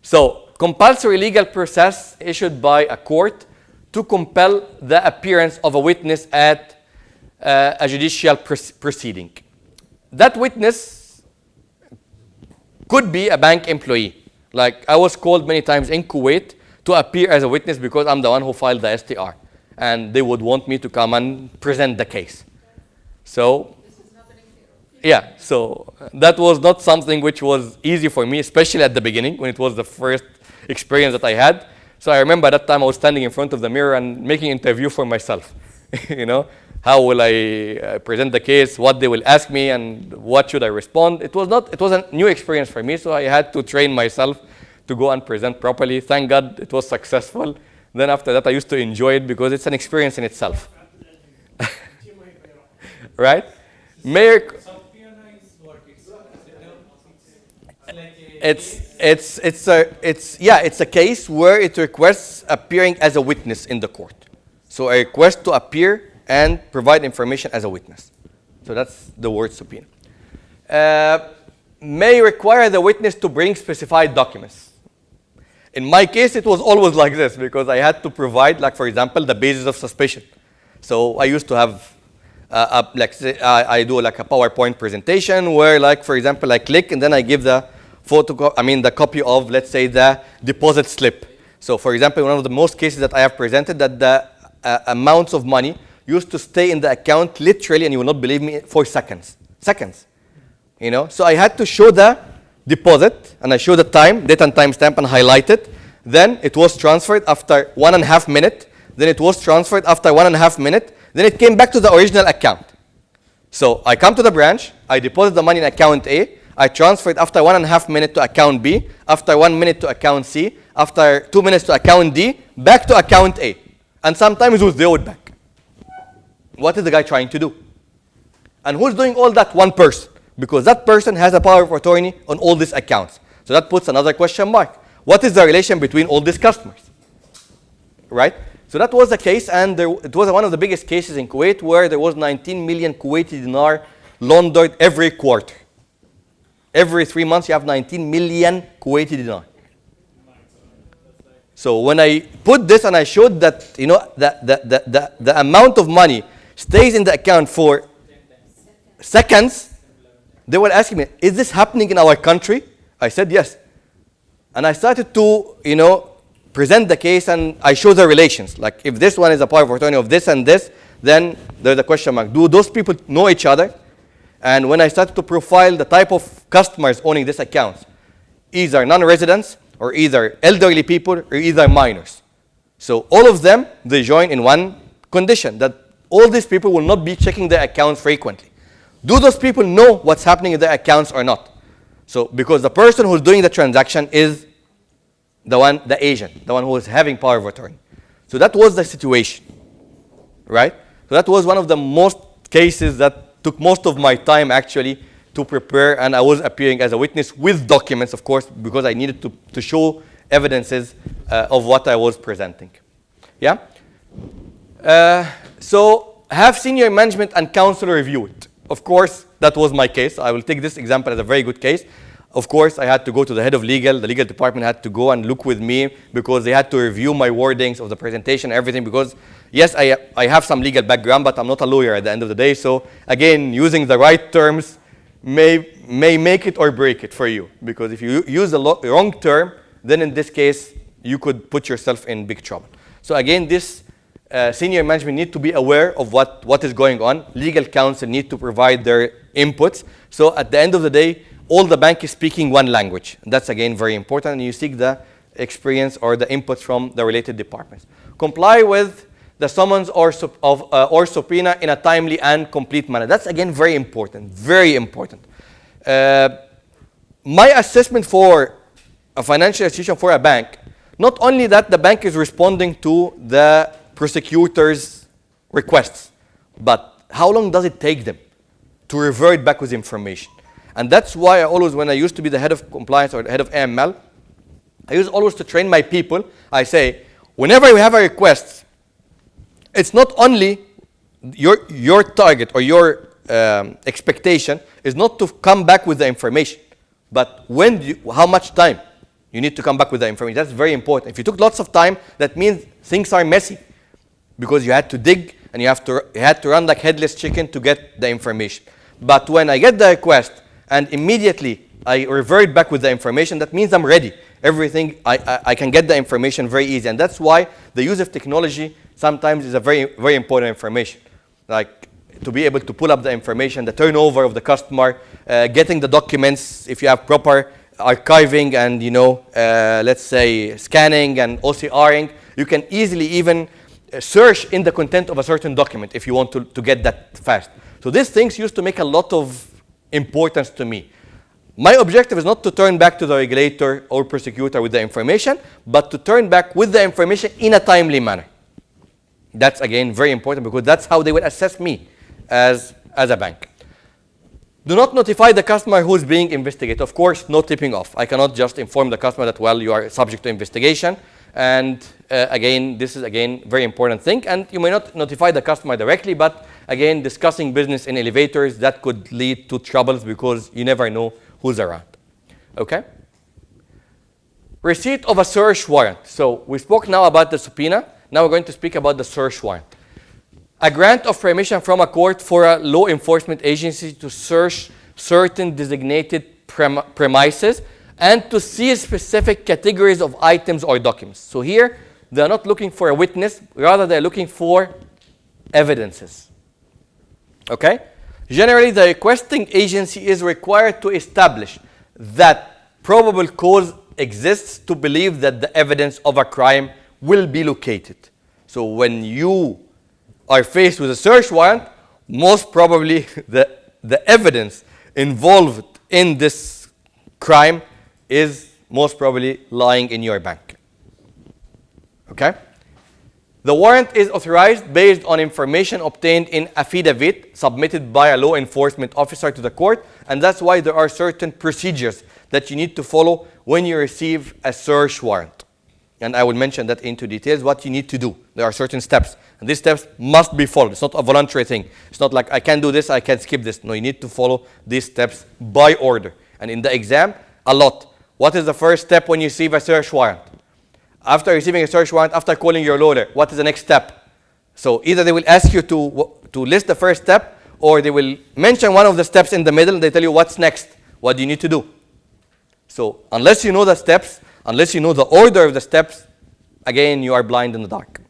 So, compulsory legal process issued by a court to compel the appearance of a witness at a judicial proceeding. That witness could be a bank employee. Like, I was called many times in Kuwait to appear as a witness because I'm the one who filed the STR. And they would want me to come and present the case. So, yeah, so that was not something which was easy for me, especially at the beginning when it was the first experience that I had. So I remember that time I was standing in front of the mirror and making an interview for myself. How will I present the case, what they will ask me, and what should I respond. It was a new experience for me, so I had to train myself to go and present properly. Thank God it was successful. Then after that, I used to enjoy it because it's an experience in itself. Right? Mayor, it's a case where it requests appearing as a witness in the court. So a request to appear and provide information as a witness. So that's the word subpoena. May require the witness to bring specified documents. In my case, it was always like this because I had to provide, like for example, the basis of suspicion. So I used to have, I do like a PowerPoint presentation where, like for example, I click and then I give the the copy of, let's say, the deposit slip. So for example, one of the most cases that I have presented that the amounts of money used to stay in the account literally, and you will not believe me, for seconds. So I had to show the deposit, and I show the time, date and time stamp, and highlight it. Then it was transferred after 1.5 minutes. Then it was transferred after 1.5 minutes. Then it came back to the original account. So I come to the branch, I deposit the money in account A, I transfer it after 1.5 minutes to account B, after 1 minute to account C, after 2 minutes to account D, back to account A. And sometimes withdraw it back. What is the guy trying to do? And who's doing all that? One person. Because that person has a power of attorney on all these accounts. So that puts another question mark. What is the relation between all these customers? Right? So that was the case, and it was one of the biggest cases in Kuwait where there was 19 million Kuwaiti dinar laundered every quarter. Every 3 months, you have 19 million Kuwaiti dinar. So when I put this and I showed that, you know, the amount of money stays in the account for seconds, they were asking me, is this happening in our country? I said yes. And I started to, you know, present the case, and I show the relations. Like, if this one is a power of attorney of this and this, then there's a question mark. Do those people know each other? And when I started to profile the type of customers owning these accounts, either non-residents, or either elderly people, or either minors. So all of them, they join in one condition, that all these people will not be checking their accounts frequently. Do those people know what's happening in their accounts or not? So, because the person who's doing the transaction is the agent, the one who is having power of attorney. So that was the situation, right? So that was one of the most cases that took most of my time actually to prepare, and I was appearing as a witness with documents, of course, because I needed to show evidences of what I was presenting. Yeah? So have senior management and counsel review it. Of course, that was my case. I will take this example as a very good case. Of course, I had to go to the head of legal. The legal department had to go and look with me because they had to review my wordings of the presentation, everything, because yes, I have some legal background, but I'm not a lawyer at the end of the day. So again, using the right terms may make it or break it for you, because if you use the wrong term, then in this case, you could put yourself in big trouble. So again, this senior management need to be aware of what is going on. Legal counsel need to provide their inputs. So at the end of the day, all the bank is speaking one language. And that's again very important, and you seek the experience or the inputs from the related departments. Comply with the summons or subpoena in a timely and complete manner. That's again very important, very important. My assessment for a financial institution, for a bank, not only that the bank is responding to the prosecutor's requests, but how long does it take them to revert back with information? And that's why I always, when I used to be the head of compliance or the head of AML, I used always to train my people. I say, whenever you have a request, it's not only your target or your expectation is not to come back with the information, but how much time you need to come back with the information. That's very important. If you took lots of time, that means things are messy, because you had to dig and you had to run like headless chicken to get the information. But when I get the request and immediately I revert back with the information, that means I'm ready. Everything, I can get the information very easy. And that's why the use of technology sometimes is a very, very important information. Like to be able to pull up the information, the turnover of the customer, getting the documents, if you have proper archiving and, you know, let's say scanning and OCRing, you can easily even search in the content of a certain document if you want to get that fast. So these things used to make a lot of importance to me. My objective is not to turn back to the regulator or prosecutor with the information, but to turn back with the information in a timely manner. That's again very important, because that's how they will assess me as a bank. Do not notify the customer who is being investigated. Of course, no tipping off. I cannot just inform the customer that, well, you are subject to investigation. And again, this is again very important thing. And you may not notify the customer directly, but again, discussing business in elevators, that could lead to troubles because you never know who's around. Okay? Receipt of a search warrant. So we spoke now about the subpoena. Now we're going to speak about the search warrant. A grant of permission from a court for a law enforcement agency to search certain designated premises and to seize specific categories of items or documents. So here, they're not looking for a witness, rather they're looking for evidences. Okay? Generally, the requesting agency is required to establish that probable cause exists to believe that the evidence of a crime will be located. So when you are faced with a search warrant, most probably the evidence involved in this crime is most probably lying in your bank. Okay? The warrant is authorized based on information obtained in affidavit submitted by a law enforcement officer to the court, and that's why there are certain procedures that you need to follow when you receive a search warrant. And I will mention that into details, what you need to do. There are certain steps, and these steps must be followed. It's not a voluntary thing. It's not like I can do this, I can skip this. No, you need to follow these steps by order. And in the exam, a lot. What is the first step when you receive a search warrant? After receiving a search warrant, after calling your lawyer, what is the next step? So either they will ask you to list the first step, or they will mention one of the steps in the middle, and they tell you what's next, what do you need to do. So unless you know the steps, unless you know the order of the steps, again, you are blind in the dark.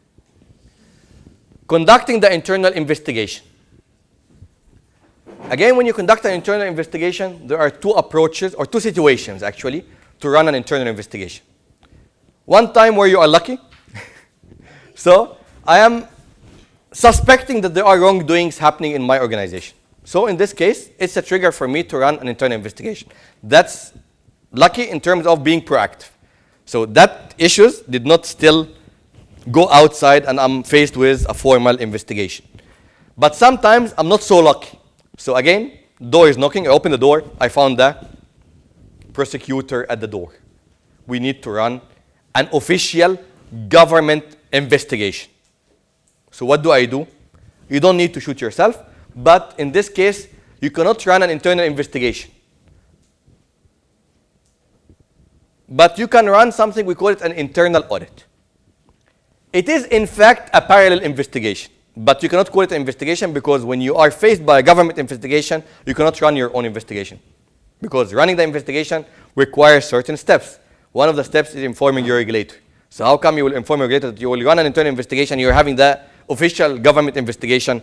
Conducting the internal investigation. Again, when you conduct an internal investigation, there are two approaches, or two situations actually, to run an internal investigation. One time where you are lucky. So I am suspecting that there are wrongdoings happening in my organization. So in this case, it's a trigger for me to run an internal investigation. That's lucky in terms of being proactive. So that issues did not still go outside and I'm faced with a formal investigation. But sometimes I'm not so lucky. So again, door is knocking, I open the door, I found the prosecutor at the door. We need to run an official government investigation. So what do? You don't need to shoot yourself, but in this case, you cannot run an internal investigation. But you can run something, we call it an internal audit. It is in fact a parallel investigation, but you cannot call it an investigation because when you are faced by a government investigation, you cannot run your own investigation. Because running the investigation requires certain steps. One of the steps is informing your regulator. So how come you will inform your regulator that you will run an internal investigation, you're having the official government investigation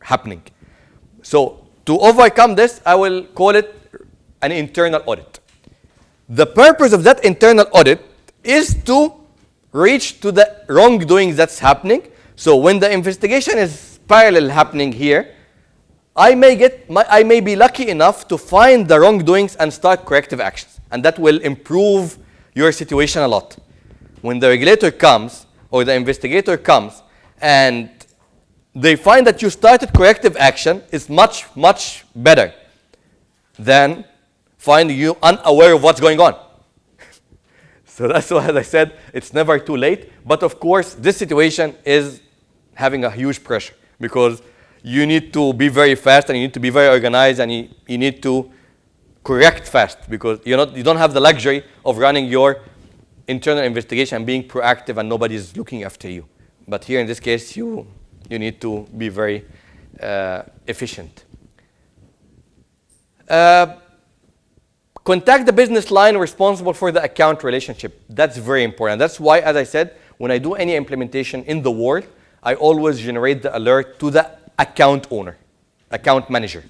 happening? So to overcome this, I will call it an internal audit. The purpose of that internal audit is to reach to the wrongdoings that's happening. So when the investigation is parallel happening here, I may be lucky enough to find the wrongdoings and start corrective actions. And that will improve your situation a lot. When the regulator comes or the investigator comes and they find that you started corrective action, it's much, much better than finding you unaware of what's going on. So that's why, as I said, it's never too late. But of course, this situation is having a huge pressure because you need to be very fast and you need to be very organized and you need to correct fast because you don't have the luxury of running your internal investigation and being proactive and nobody is looking after you. But here in this case, you need to be very efficient. Contact the business line responsible for the account relationship. That's very important. That's why, as I said, when I do any implementation in the world, I always generate the alert to the account owner, account manager,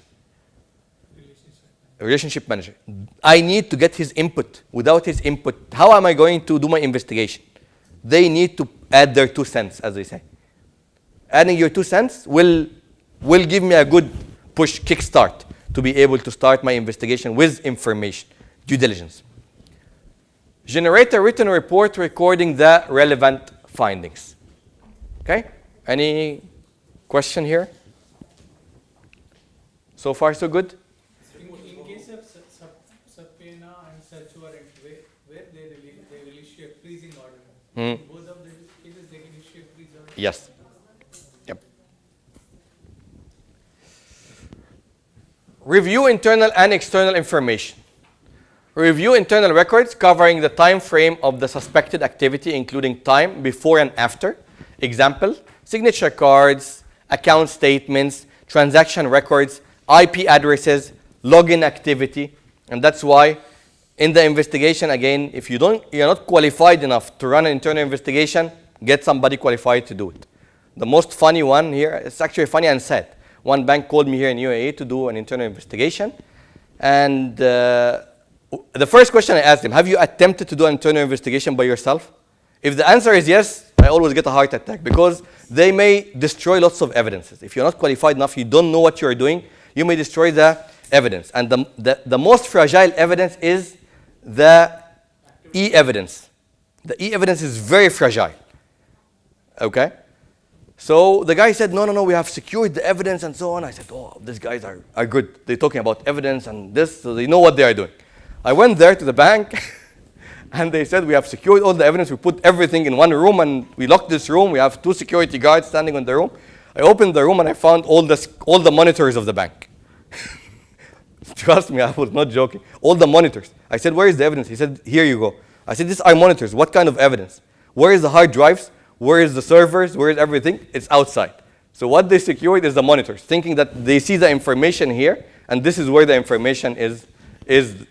relationship manager. I need to get his input. Without his input, how am I going to do my investigation? They need to add their 2 cents, as they say. Adding your 2 cents will give me a good push, kickstart, to be able to start my investigation with information, due diligence. Generate a written report recording the relevant findings. Okay? Any question here? So far, so good? In case of subpoena and search warrant, where they will issue a freezing order. In both of the cases, they can issue a freeze order. Yes. Yep. Review internal and external information. Review internal records covering the time frame of the suspected activity, including time before and after. Example, signature cards, account statements, transaction records, IP addresses, login activity. And that's why in the investigation, again, if you're not qualified enough to run an internal investigation, get somebody qualified to do it. The most funny one here, it's actually funny and sad. One bank called me here in UAE to do an internal investigation. And the first question I asked them, have you attempted to do an internal investigation by yourself? If the answer is yes, I always get a heart attack because they may destroy lots of evidences. If you're not qualified enough, you don't know what you're doing, you may destroy the evidence. And the most fragile evidence is the e-evidence. The e-evidence is very fragile. Okay? So the guy said, no, we have secured the evidence and so on. I said, oh, these guys are good. They're talking about evidence and this, so they know what they are doing. I went there to the bank and they said, we have secured all the evidence. We put everything in one room and we locked this room. We have 2 security guards standing in the room. I opened the room and I found all the monitors of the bank. Trust me, I was not joking. All the monitors. I said, where is the evidence? He said, here you go. I said, these are monitors. What kind of evidence? Where is the hard drives? Where is the servers? Where is everything? It's outside. So what they secured is the monitors, thinking that they see the information here, and this is where the information is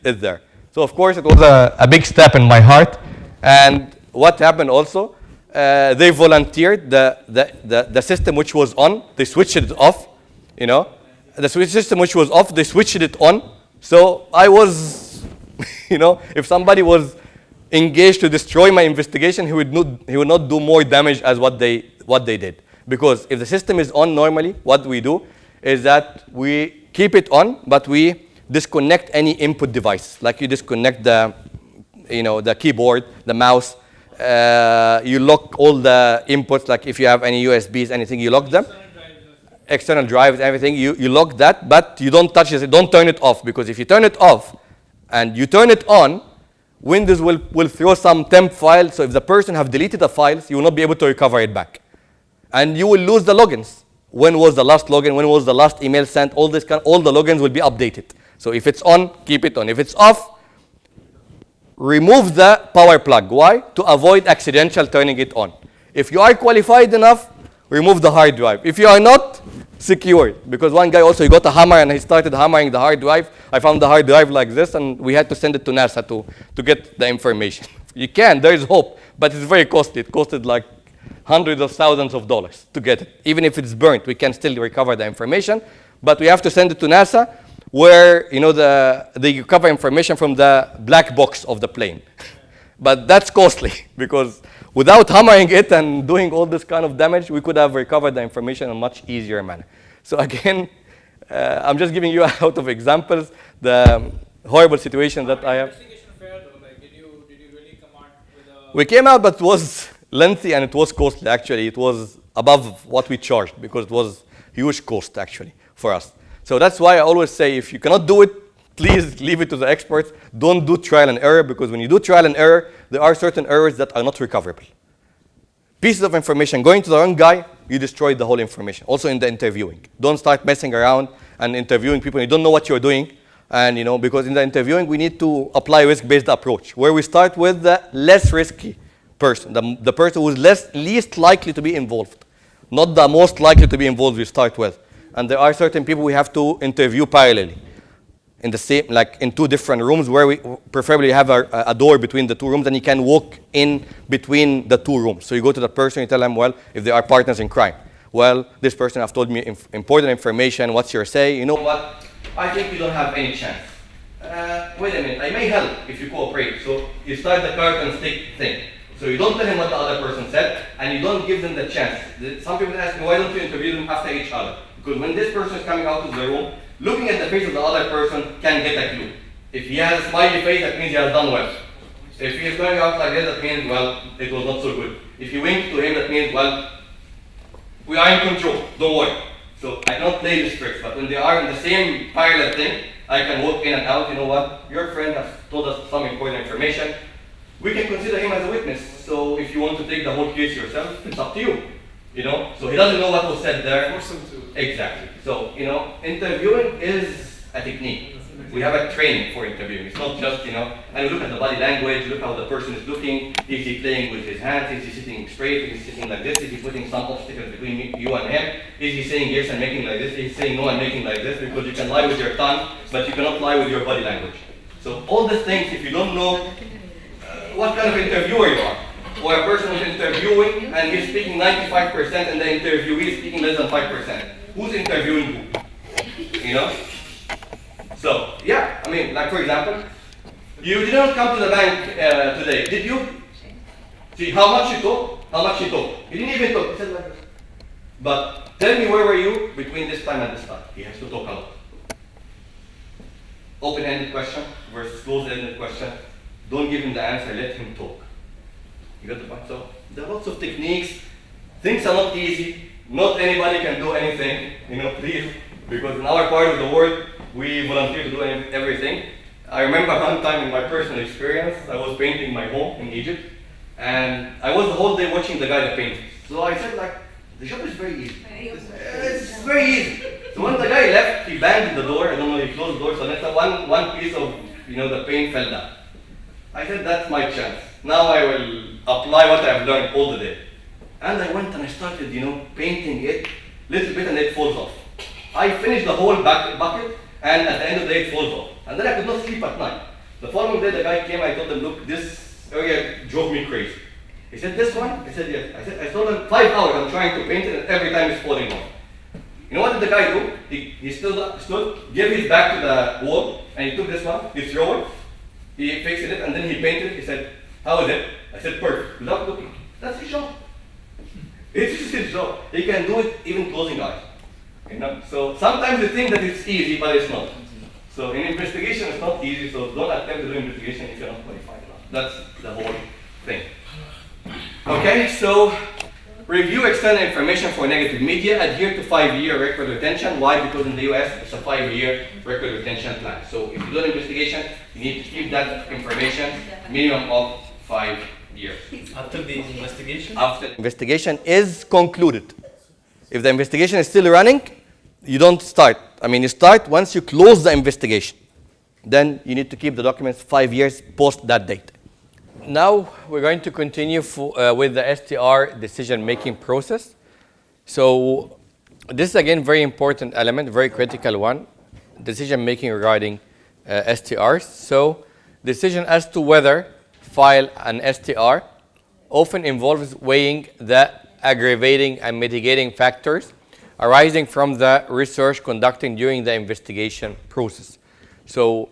there. So of course, it was a big step in my heart. And what happened also, they volunteered the system which was on, they switched it off, you know. The switch system which was off, they switched it on. So I was, you know, if somebody was engaged to destroy my investigation, he would not do more damage as what they did. Because if the system is on normally, what we do is that we keep it on, but we disconnect any input device. Like you disconnect the keyboard, the mouse. You lock all the inputs, like if you have any USBs, anything, you lock them. External drives, everything, you lock that, but you don't touch it, don't turn it off, because if you turn it off and you turn it on, Windows will throw some temp file, so if the person have deleted the files, you will not be able to recover it back. And you will lose the logins. When was the last login? When was the last email sent? All the logins will be updated. So if it's on, keep it on. If it's off, remove the power plug. Why? To avoid accidental turning it on. If you are qualified enough, remove the hard drive. If you are not, secure it. Because one guy also, he got a hammer and he started hammering the hard drive. I found the hard drive like this, and we had to send it to NASA to get the information. You can, there is hope, but it's very costly. It costed like hundreds of thousands of dollars to get it. Even if it's burnt, we can still recover the information, but we have to send it to NASA, where they recover information from the black box of the plane. But that's costly, because without hammering it and doing all this kind of damage, we could have recovered the information in a much easier manner. So again, I'm just giving you out of examples the horrible situation that I have. Investigation fair though, like did you really come out with a... We came out, but it was lengthy and it was costly. Actually, it was above what we charged, because it was huge cost actually for us. So that's why I always say, if you cannot do it, please leave it to the experts. Don't do trial and error, because when you do trial and error, there are certain errors that are not recoverable. Pieces of information, going to the wrong guy, you destroy the whole information. Also in the interviewing. Don't start messing around and interviewing people. You don't know what you're doing. And because in the interviewing, we need to apply risk-based approach, where we start with the less risky person, the person who is least likely to be involved. Not the most likely to be involved we start with. And there are certain people we have to interview parallelly. In the same, like in two different rooms, where we preferably have a door between the two rooms, and you can walk in between the two rooms. So you go to the person, you tell them, well, if they are partners in crime. Well, this person have told me important information, what's your say? You know what, I think you don't have any chance. Wait a minute, I may help if you cooperate. So you start the carrot and stick thing. So you don't tell him what the other person said, and you don't give them the chance. Some people ask me, why don't you interview them after each other? Because when this person is coming out of the room, looking at the face of the other person can get a clue. If he has a smiley face, that means he has done well. If he is going out like this, that means, well, it was not so good. If you wink to him, that means, well, we are in control, don't worry. So I cannot play these tricks, but when they are in the same parallel thing, I can walk in and out. You know what, your friend has told us some important information. We can consider him as a witness. So if you want to take the whole case yourself, it's up to you. So he doesn't know what was said there. Force him to. Exactly. So, interviewing is a technique. We have a training for interviewing. It's not just, and you look at the body language, look how the person is looking. Is he playing with his hands? Is he sitting straight? Is he sitting like this? Is he putting some obstacles between you and him? Is he saying yes and making like this? Is he saying no and making like this? Because you can lie with your tongue, but you cannot lie with your body language. So all these things, if you don't know what kind of interviewer you are, or a person who's interviewing and he's speaking 95% and the interviewee is speaking less than 5%. Who's interviewing who? So, yeah, like for example, you did not come to the bank today, did you? See, how much you talk? How much you talk? You didn't even talk, he said like this. But tell me, where were you between this time and this time? He has to talk a lot. Open-ended question versus closed-ended question. Don't give him the answer, let him talk. You got the point? So there are lots of techniques. Things are not easy. Not anybody can do anything, please. Because in our part of the world, we volunteer to do everything. I remember one time in my personal experience, I was painting my home in Egypt, and I was the whole day watching the guy that painted. So I said, the job is very easy. It's very easy. So when the guy left, he banged the door. I don't know, he closed the door. So then one piece of, the paint fell down. I said, that's my chance. Now I will apply what I've learned all the day. And I went and I started, painting it little bit and it falls off. I finished the whole bucket and at the end of the day it falls off. And then I could not sleep at night. The following day the guy came, I told him, look, this area drove me crazy. He said, this one? I said, yes. I told him 5 hours I'm trying to paint it and every time it's falling off. You know what did the guy do? He stood, gave his back to the wall, and he took this one, he threw it, he fixed it, and then he painted. He said, how is it? I said, perfect, without looking. That's his job. It's his job. He can do it even closing eyes. So sometimes they think that it's easy, but it's not. So in investigation, it's not easy. So don't attempt to do investigation if you're not qualified enough. That's the whole thing. Okay, so review external information for negative media. Adhere to 5-year record retention. Why? Because in the US, it's a 5-year record retention plan. So if you do an investigation, you need to keep that information minimum of 5 years. After the investigation? After the investigation is concluded. If the investigation is still running, you don't start. You start once you close the investigation. Then you need to keep the documents 5 years post that date. Now we're going to continue with the STR decision-making process. So this is again very important element, very critical one, decision-making regarding STRs. So decision as to whether file an STR often involves weighing the aggravating and mitigating factors arising from the research conducted during the investigation process. So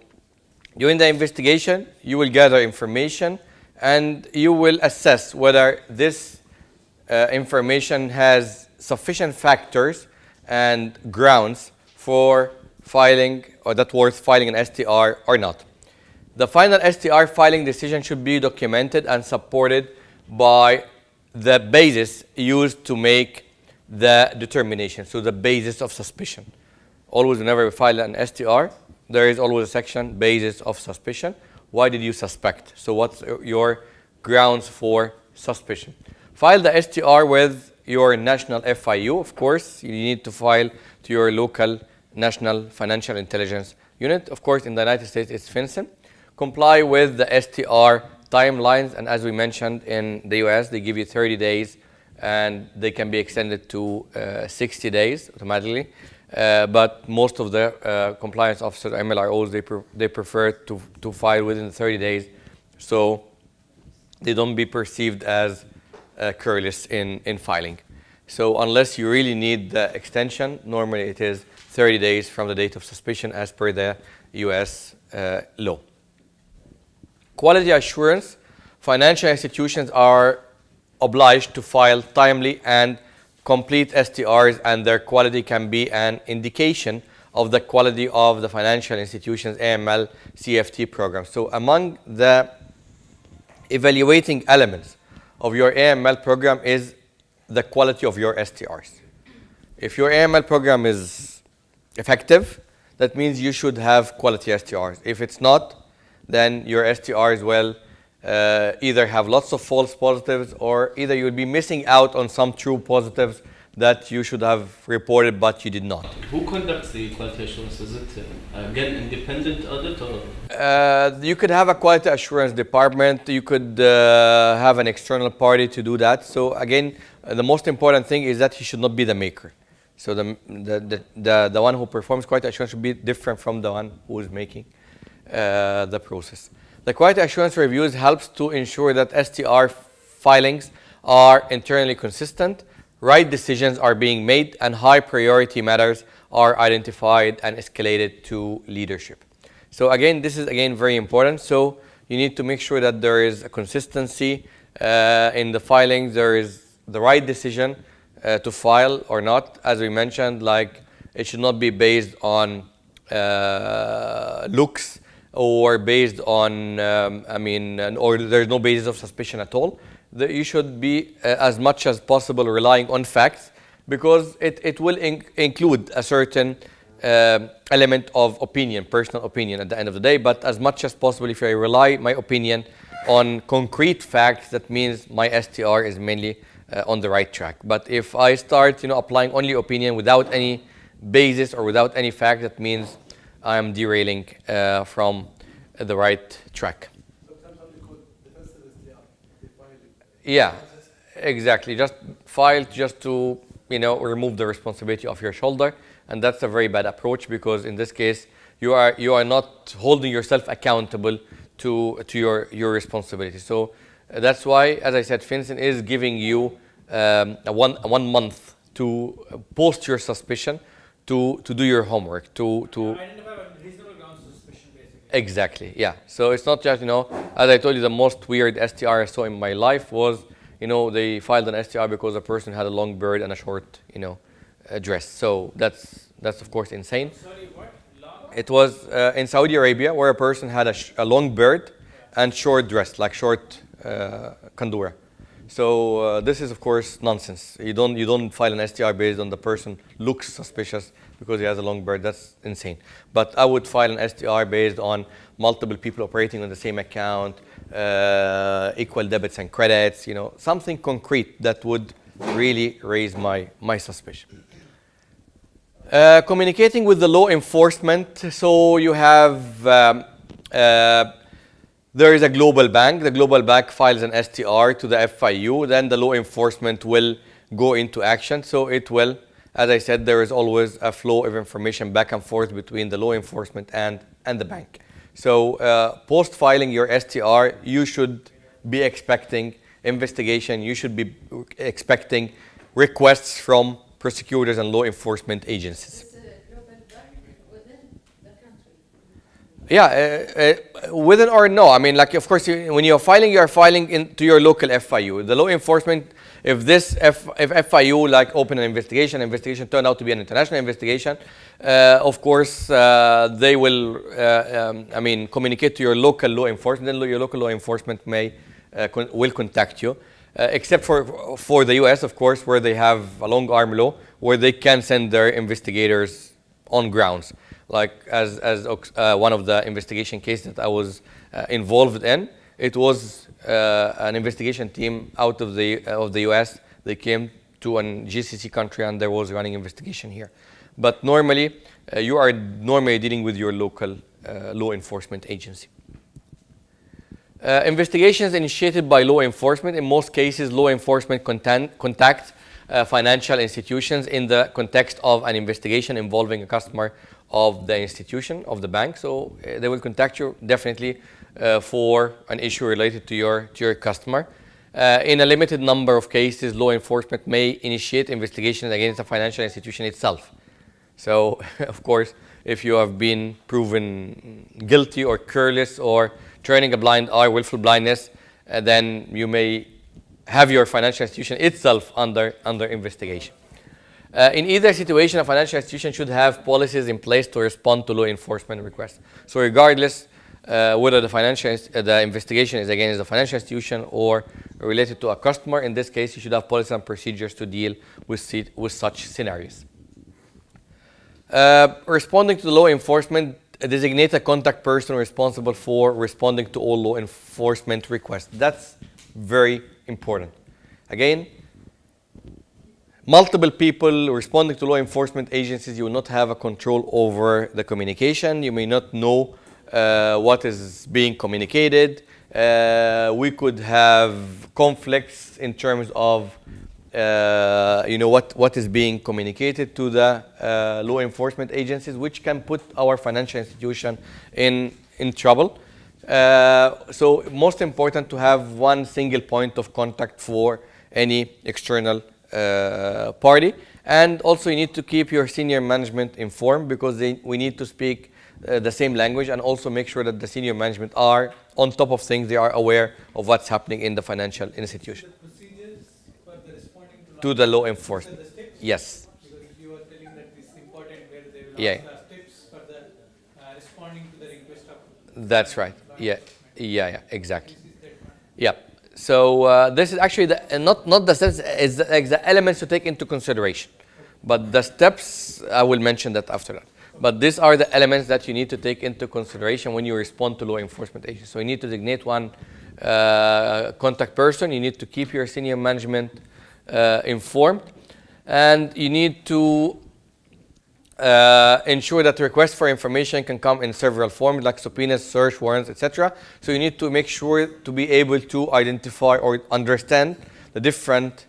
during the investigation, you will gather information and you will assess whether this information has sufficient factors and grounds for filing or that worth filing an STR or not. The final STR filing decision should be documented and supported by the basis used to make the determination, so the basis of suspicion. Always whenever we file an STR, there is always a section, basis of suspicion. Why did you suspect? So what's your grounds for suspicion? File the STR with your national FIU. Of course, you need to file to your local National Financial Intelligence Unit. Of course, in the United States, it's FinCEN. Comply with the STR timelines, and as we mentioned, in the US, they give you 30 days, and they can be extended to 60 days automatically. But most of the compliance officers, MLROs, they prefer to file within 30 days, so they don't be perceived as careless in filing. So unless you really need the extension, normally it is 30 days from the date of suspicion as per the US law. Quality assurance. Financial institutions are obliged to file timely and complete STRs, and their quality can be an indication of the quality of the financial institution's AML CFT program. So among the evaluating elements of your AML program is the quality of your STRs. If your AML program is effective, that means you should have quality STRs. If it's not, then your STRs will either have lots of false positives, or either you'll be missing out on some true positives that you should have reported but you did not. Who conducts the quality assurance? Is it again independent audit or? You could have a quality assurance department. You could have an external party to do that. So again, the most important thing is that he should not be the maker. So the one who performs quality assurance should be different from the one who is making the process. The quality assurance reviews helps to ensure that STR filings are internally consistent, right decisions are being made, and high priority matters are identified and escalated to leadership. So again, this is again very important. So you need to make sure that there is a consistency in the filings. There is the right decision to file or not. As we mentioned, like it should not be based on looks, or based on, or there's no basis of suspicion at all. You should be, as much as possible, relying on facts, because it will include a certain element of opinion, personal opinion at the end of the day. But as much as possible, if I rely my opinion on concrete facts, that means my STR is mainly on the right track. But if I start, applying only opinion without any basis or without any fact, that means I am derailing from the right track. Yeah, exactly. Just file just to remove the responsibility off your shoulder, and that's a very bad approach, because in this case you are not holding yourself accountable to your responsibility. So that's why, as I said, FinCEN is giving you a one month to post your suspicion, to do your homework, to Identify a reasonable grounds of suspicion, basically. exactly, yeah. So it's not just, as I told you, the most weird STR I saw in my life was, they filed an STR because a person had a long beard and a short, dress. So that's of course insane. Sorry, what? Long? It was in Saudi Arabia, where a person had a long beard and short dress, like short kandura. So this is of course nonsense. You don't file an STR based on the person looks suspicious because he has a long beard. That's insane. But I would file an STR based on multiple people operating on the same account, equal debits and credits. Something concrete that would really raise my suspicion. Communicating with the law enforcement. So you have there is a global bank. The global bank files an STR to the FIU. Then the law enforcement will go into action. So it will, as I said, there is always a flow of information back and forth between the law enforcement and the bank. So post filing your STR, you should be expecting investigation. You should be expecting requests from prosecutors and law enforcement agencies. Is global bank within the country? Yeah, within or no. I mean, like, of course, when you're filing into your local FIU. The law enforcement, if FIU like open an investigation turned out to be an international investigation, of course, they will, communicate to your local law enforcement. Then your local law enforcement will contact you. Except for the US, of course, where they have a long arm law, where they can send their investigators on grounds. Like as one of the investigation cases that I was involved in, it was an investigation team out of the US. They came to an GCC country, and there was running investigation here. But normally, you are normally dealing with your local law enforcement agency. Investigations initiated by law enforcement. In most cases, law enforcement contact financial institutions in the context of an investigation involving a customer of the institution, of the bank. So they will contact you definitely for an issue related to your customer. In a limited number of cases, law enforcement may initiate investigations against the financial institution itself. So, of course, if you have been proven guilty or careless or turning a blind eye, willful blindness, then you may have your financial institution itself under investigation. In either situation, a financial institution should have policies in place to respond to law enforcement requests. So regardless whether the investigation is against the financial institution or related to a customer, in this case, you should have policies and procedures to deal with such scenarios. Responding to the law enforcement, designate a contact person responsible for responding to all law enforcement requests. That's very important. Again, multiple people responding to law enforcement agencies, you will not have a control over the communication. You may not know what is being communicated. We could have conflicts in terms of what is being communicated to the law enforcement agencies, which can put our financial institution in trouble. So most important to have one single point of contact for any external party. And also you need to keep your senior management informed, because we need to speak the same language, and also make sure that the senior management are on top of things. They are aware of what's happening in the financial institution. The procedures for the responding To the law enforcement. the steps? Yes. Because you were telling that it's important where they will Yeah. ask the steps for the responding to the request of. That's right. Yeah, exactly. This is that one. Yeah. So this is actually not the steps, it's the elements to take into consideration. But the steps, I will mention that after that. But these are the elements that you need to take into consideration when you respond to law enforcement agencies. So you need to designate one contact person. You need to keep your senior management informed. And you need to ensure that requests for information can come in several forms like subpoenas, search warrants, etc. So you need to make sure to be able to identify or understand the different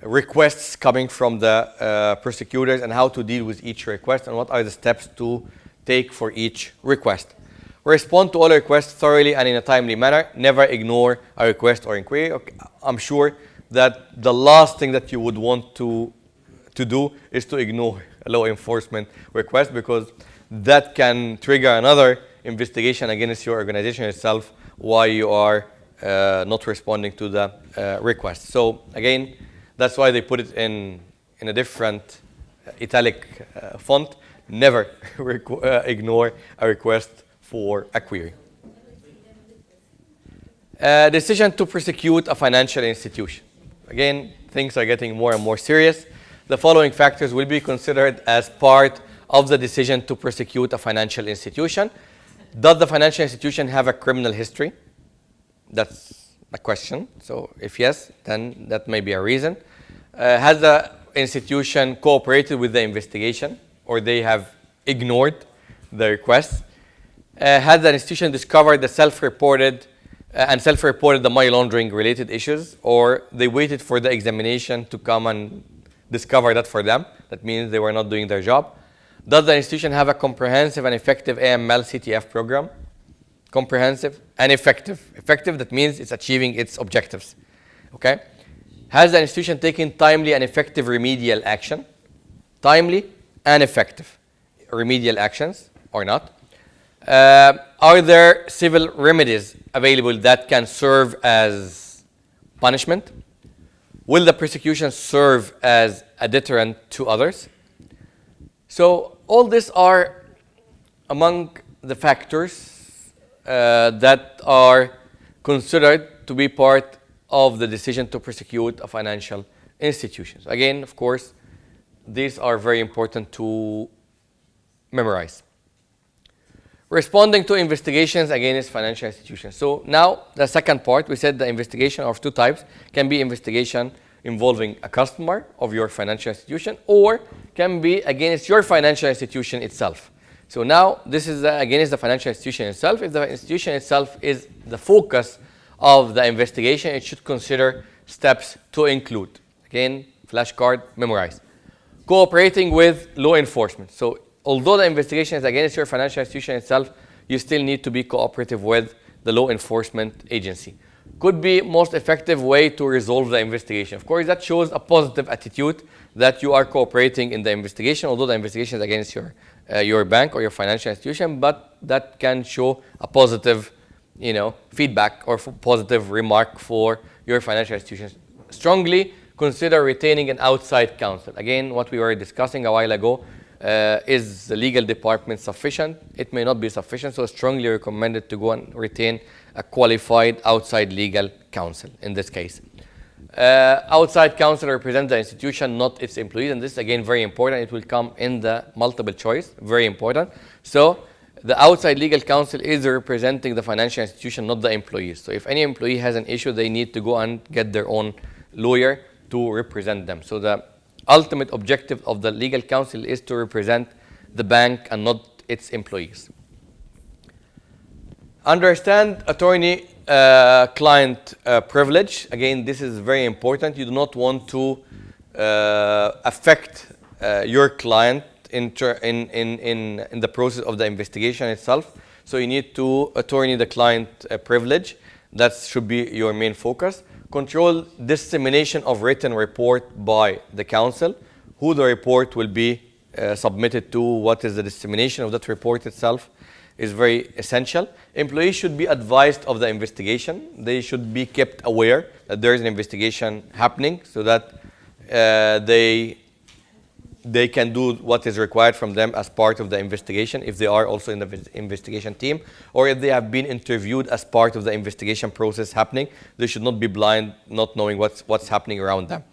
requests coming from the prosecutors and how to deal with each request and what are the steps to take for each request. Respond to all requests thoroughly and in a timely manner. Never ignore a request or inquiry. Okay, I'm sure that the last thing that you would want to do is to ignore a law enforcement request, because that can trigger another investigation against your organization itself why you are not responding to the request. So again, that's why they put it in a different italic font. Never ignore a request for a query. Decision to prosecute a financial institution. Again, things are getting more and more serious. The following factors will be considered as part of the decision to prosecute a financial institution. Does the financial institution have a criminal history? That's a question. So if yes, then that may be a reason. Has the institution cooperated with the investigation, or they have ignored the request? Has the institution discovered the self-reported the money laundering related issues, or they waited for the examination to come and discover that for them? That means they were not doing their job. Does the institution have a comprehensive and effective AML CTF program? Comprehensive and effective. Effective, that means it's achieving its objectives. Okay? Has the institution taken timely and effective remedial action? Timely and effective remedial actions or not? Are there civil remedies available that can serve as punishment? Will the prosecution serve as a deterrent to others? So all these are among the factors that are considered to be part of the decision to prosecute a financial institution. Again, of course, these are very important to memorize. Responding to investigations against financial institutions. So now the second part, we said the investigation of two types. Can be investigation involving a customer of your financial institution, or can be against your financial institution itself. So now this is against the financial institution itself. If the institution itself is the focus of the investigation, it should consider steps to include. Again, flashcard, memorize. Cooperating with law enforcement. So although the investigation is against your financial institution itself, you still need to be cooperative with the law enforcement agency. Could be most effective way to resolve the investigation. Of course, that shows a positive attitude that you are cooperating in the investigation, although the investigation is against your bank or your financial institution, but that can show a positive, feedback or positive remark for your financial institution. Strongly consider retaining an outside counsel. Again, what we were discussing a while ago, is the legal department sufficient? It may not be sufficient, so strongly recommended to go and retain a qualified outside legal counsel in this case. Outside counsel represents the institution, not its employees, and this is again very important. It will come in the multiple choice, very important. So the outside legal counsel is representing the financial institution, not the employees. So if any employee has an issue, they need to go and get their own lawyer to represent them. So the ultimate objective of the legal counsel is to represent the bank and not its employees. Understand attorney-client privilege. Again, this is very important. You do not want to affect your client in the process of the investigation itself. So you need to attorney the client privilege. That should be your main focus. Control dissemination of written report by the counsel, who the report will be submitted to, what is the dissemination of that report itself is very essential. Employees should be advised of the investigation. They should be kept aware that there is an investigation happening so that they can do what is required from them as part of the investigation if they are also in the investigation team, or if they have been interviewed as part of the investigation process happening. They should not be blind, not knowing what's happening around them.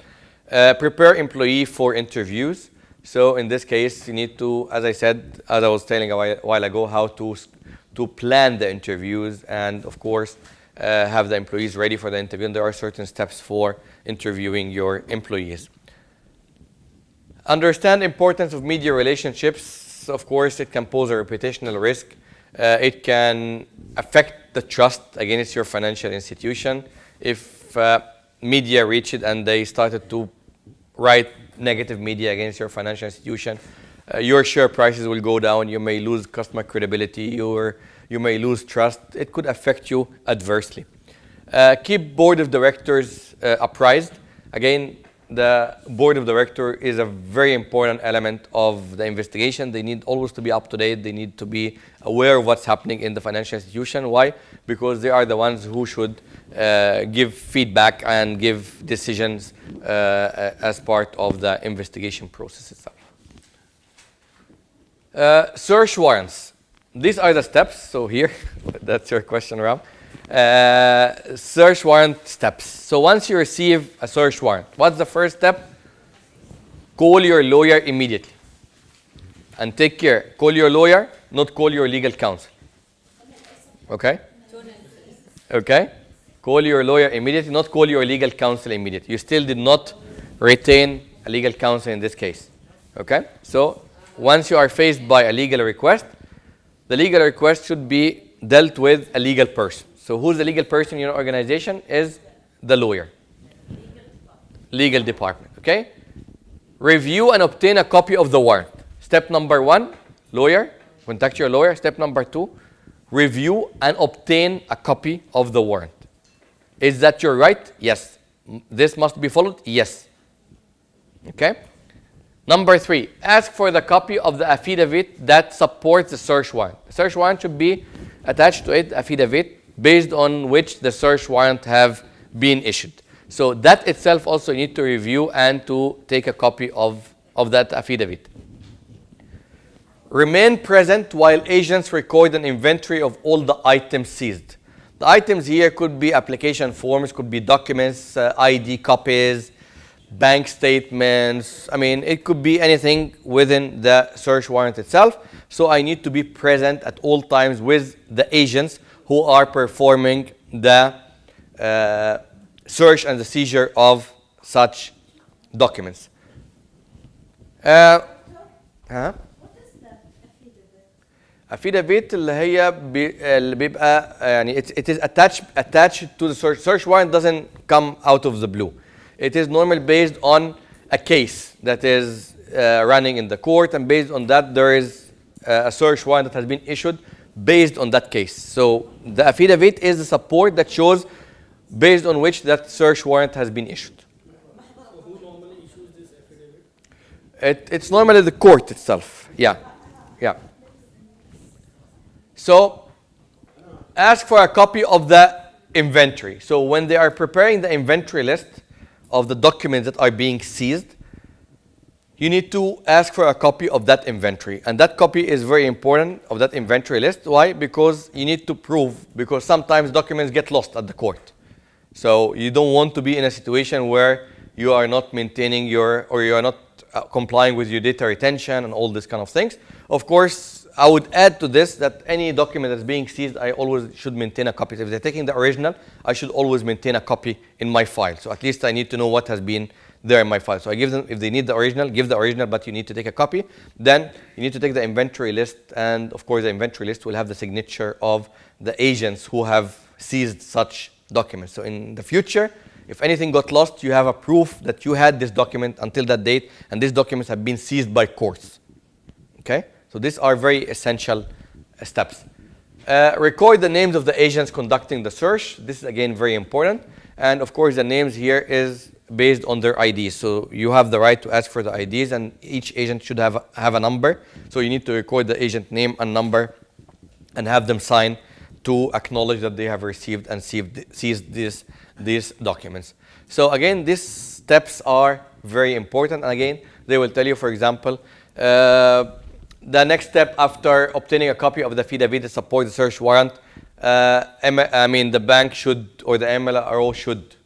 Prepare employee for interviews. So in this case, you need to, as I said, as I was telling a while ago, how to plan the interviews and, of course, have the employees ready for the interview. And there are certain steps for interviewing your employees. Understand importance of media relationships. Of course, it can pose a reputational risk. It can affect the trust against your financial institution. If media reach it and they started to write negative media against your financial institution, your share prices will go down. You may lose customer credibility. You may lose trust. It could affect you adversely. Keep board of directors apprised. Again, the board of directors is a very important element of the investigation. They need always to be up to date. They need to be aware of what's happening in the financial institution. Why? Because they are the ones who should give feedback and give decisions as part of the investigation process itself. Search warrants. These are the steps. So here, that's your question, Ram. Search warrant steps. So once you receive a search warrant, what's the first step? Call your lawyer immediately. And take care. Call your lawyer, not call your legal counsel. Okay? Okay? Call your lawyer immediately, not call your legal counsel immediately. You still did not retain a legal counsel in this case. Okay? So once you are faced by a legal request, the legal request should be dealt with a legal person. So who's the legal person in your organization? Is the lawyer. Legal department. Okay? Review and obtain a copy of the warrant. Step number 1, lawyer. Contact your lawyer. Step number 2, review and obtain a copy of the warrant. Is that your right? Yes. This must be followed? Yes. Okay? Number 3, ask for the copy of the affidavit that supports the search warrant. The search warrant should be attached to it, affidavit, based on which the search warrant have been issued. So that itself also you need to review and to take a copy of that affidavit. Remain present while agents record an inventory of all the items seized. The items here could be application forms, could be documents, ID copies, bank statements. I mean, it could be anything within the search warrant itself. So I need to be present at all times with the agents who are performing the search and the seizure of such documents. What is the affidavit? affidavit اللي هي اللي بيبقى يعني it is attached to the search warrant. Doesn't come out of the blue. It is normally based on a case that is running in the court, and based on that there is a search warrant that has been issued based on that case. So the affidavit is the support that shows based on which that search warrant has been issued. So who normally issues this affidavit? It's normally the court itself. Yeah. So ask for a copy of the inventory. So when they are preparing the inventory list of the documents that are being seized, you need to ask for a copy of that inventory. And that copy is very important, of that inventory list. Why? Because you need to prove, because sometimes documents get lost at the court. So you don't want to be in a situation where you are not maintaining or you are not complying with your data retention and all these kind of things. Of course, I would add to this that any document that's being seized, I always should maintain a copy. If they're taking the original, I should always maintain a copy in my file. So at least I need to know what has been there in my file. So I give them, if they need the original, give the original, but you need to take a copy. Then you need to take the inventory list, and of course the inventory list will have the signature of the agents who have seized such documents. So in the future, if anything got lost, you have a proof that you had this document until that date, and these documents have been seized by courts. Okay? So these are very essential steps. Record the names of the agents conducting the search. This is again very important. And of course the names here is based on their IDs. So you have the right to ask for the IDs, and each agent should have a number. So you need to record the agent name and number and have them sign to acknowledge that they have received and seized these documents. So again, these steps are very important. And again, they will tell you, for example, the next step after obtaining a copy of the affidavit to support the search warrant, the bank should, or the MLRO should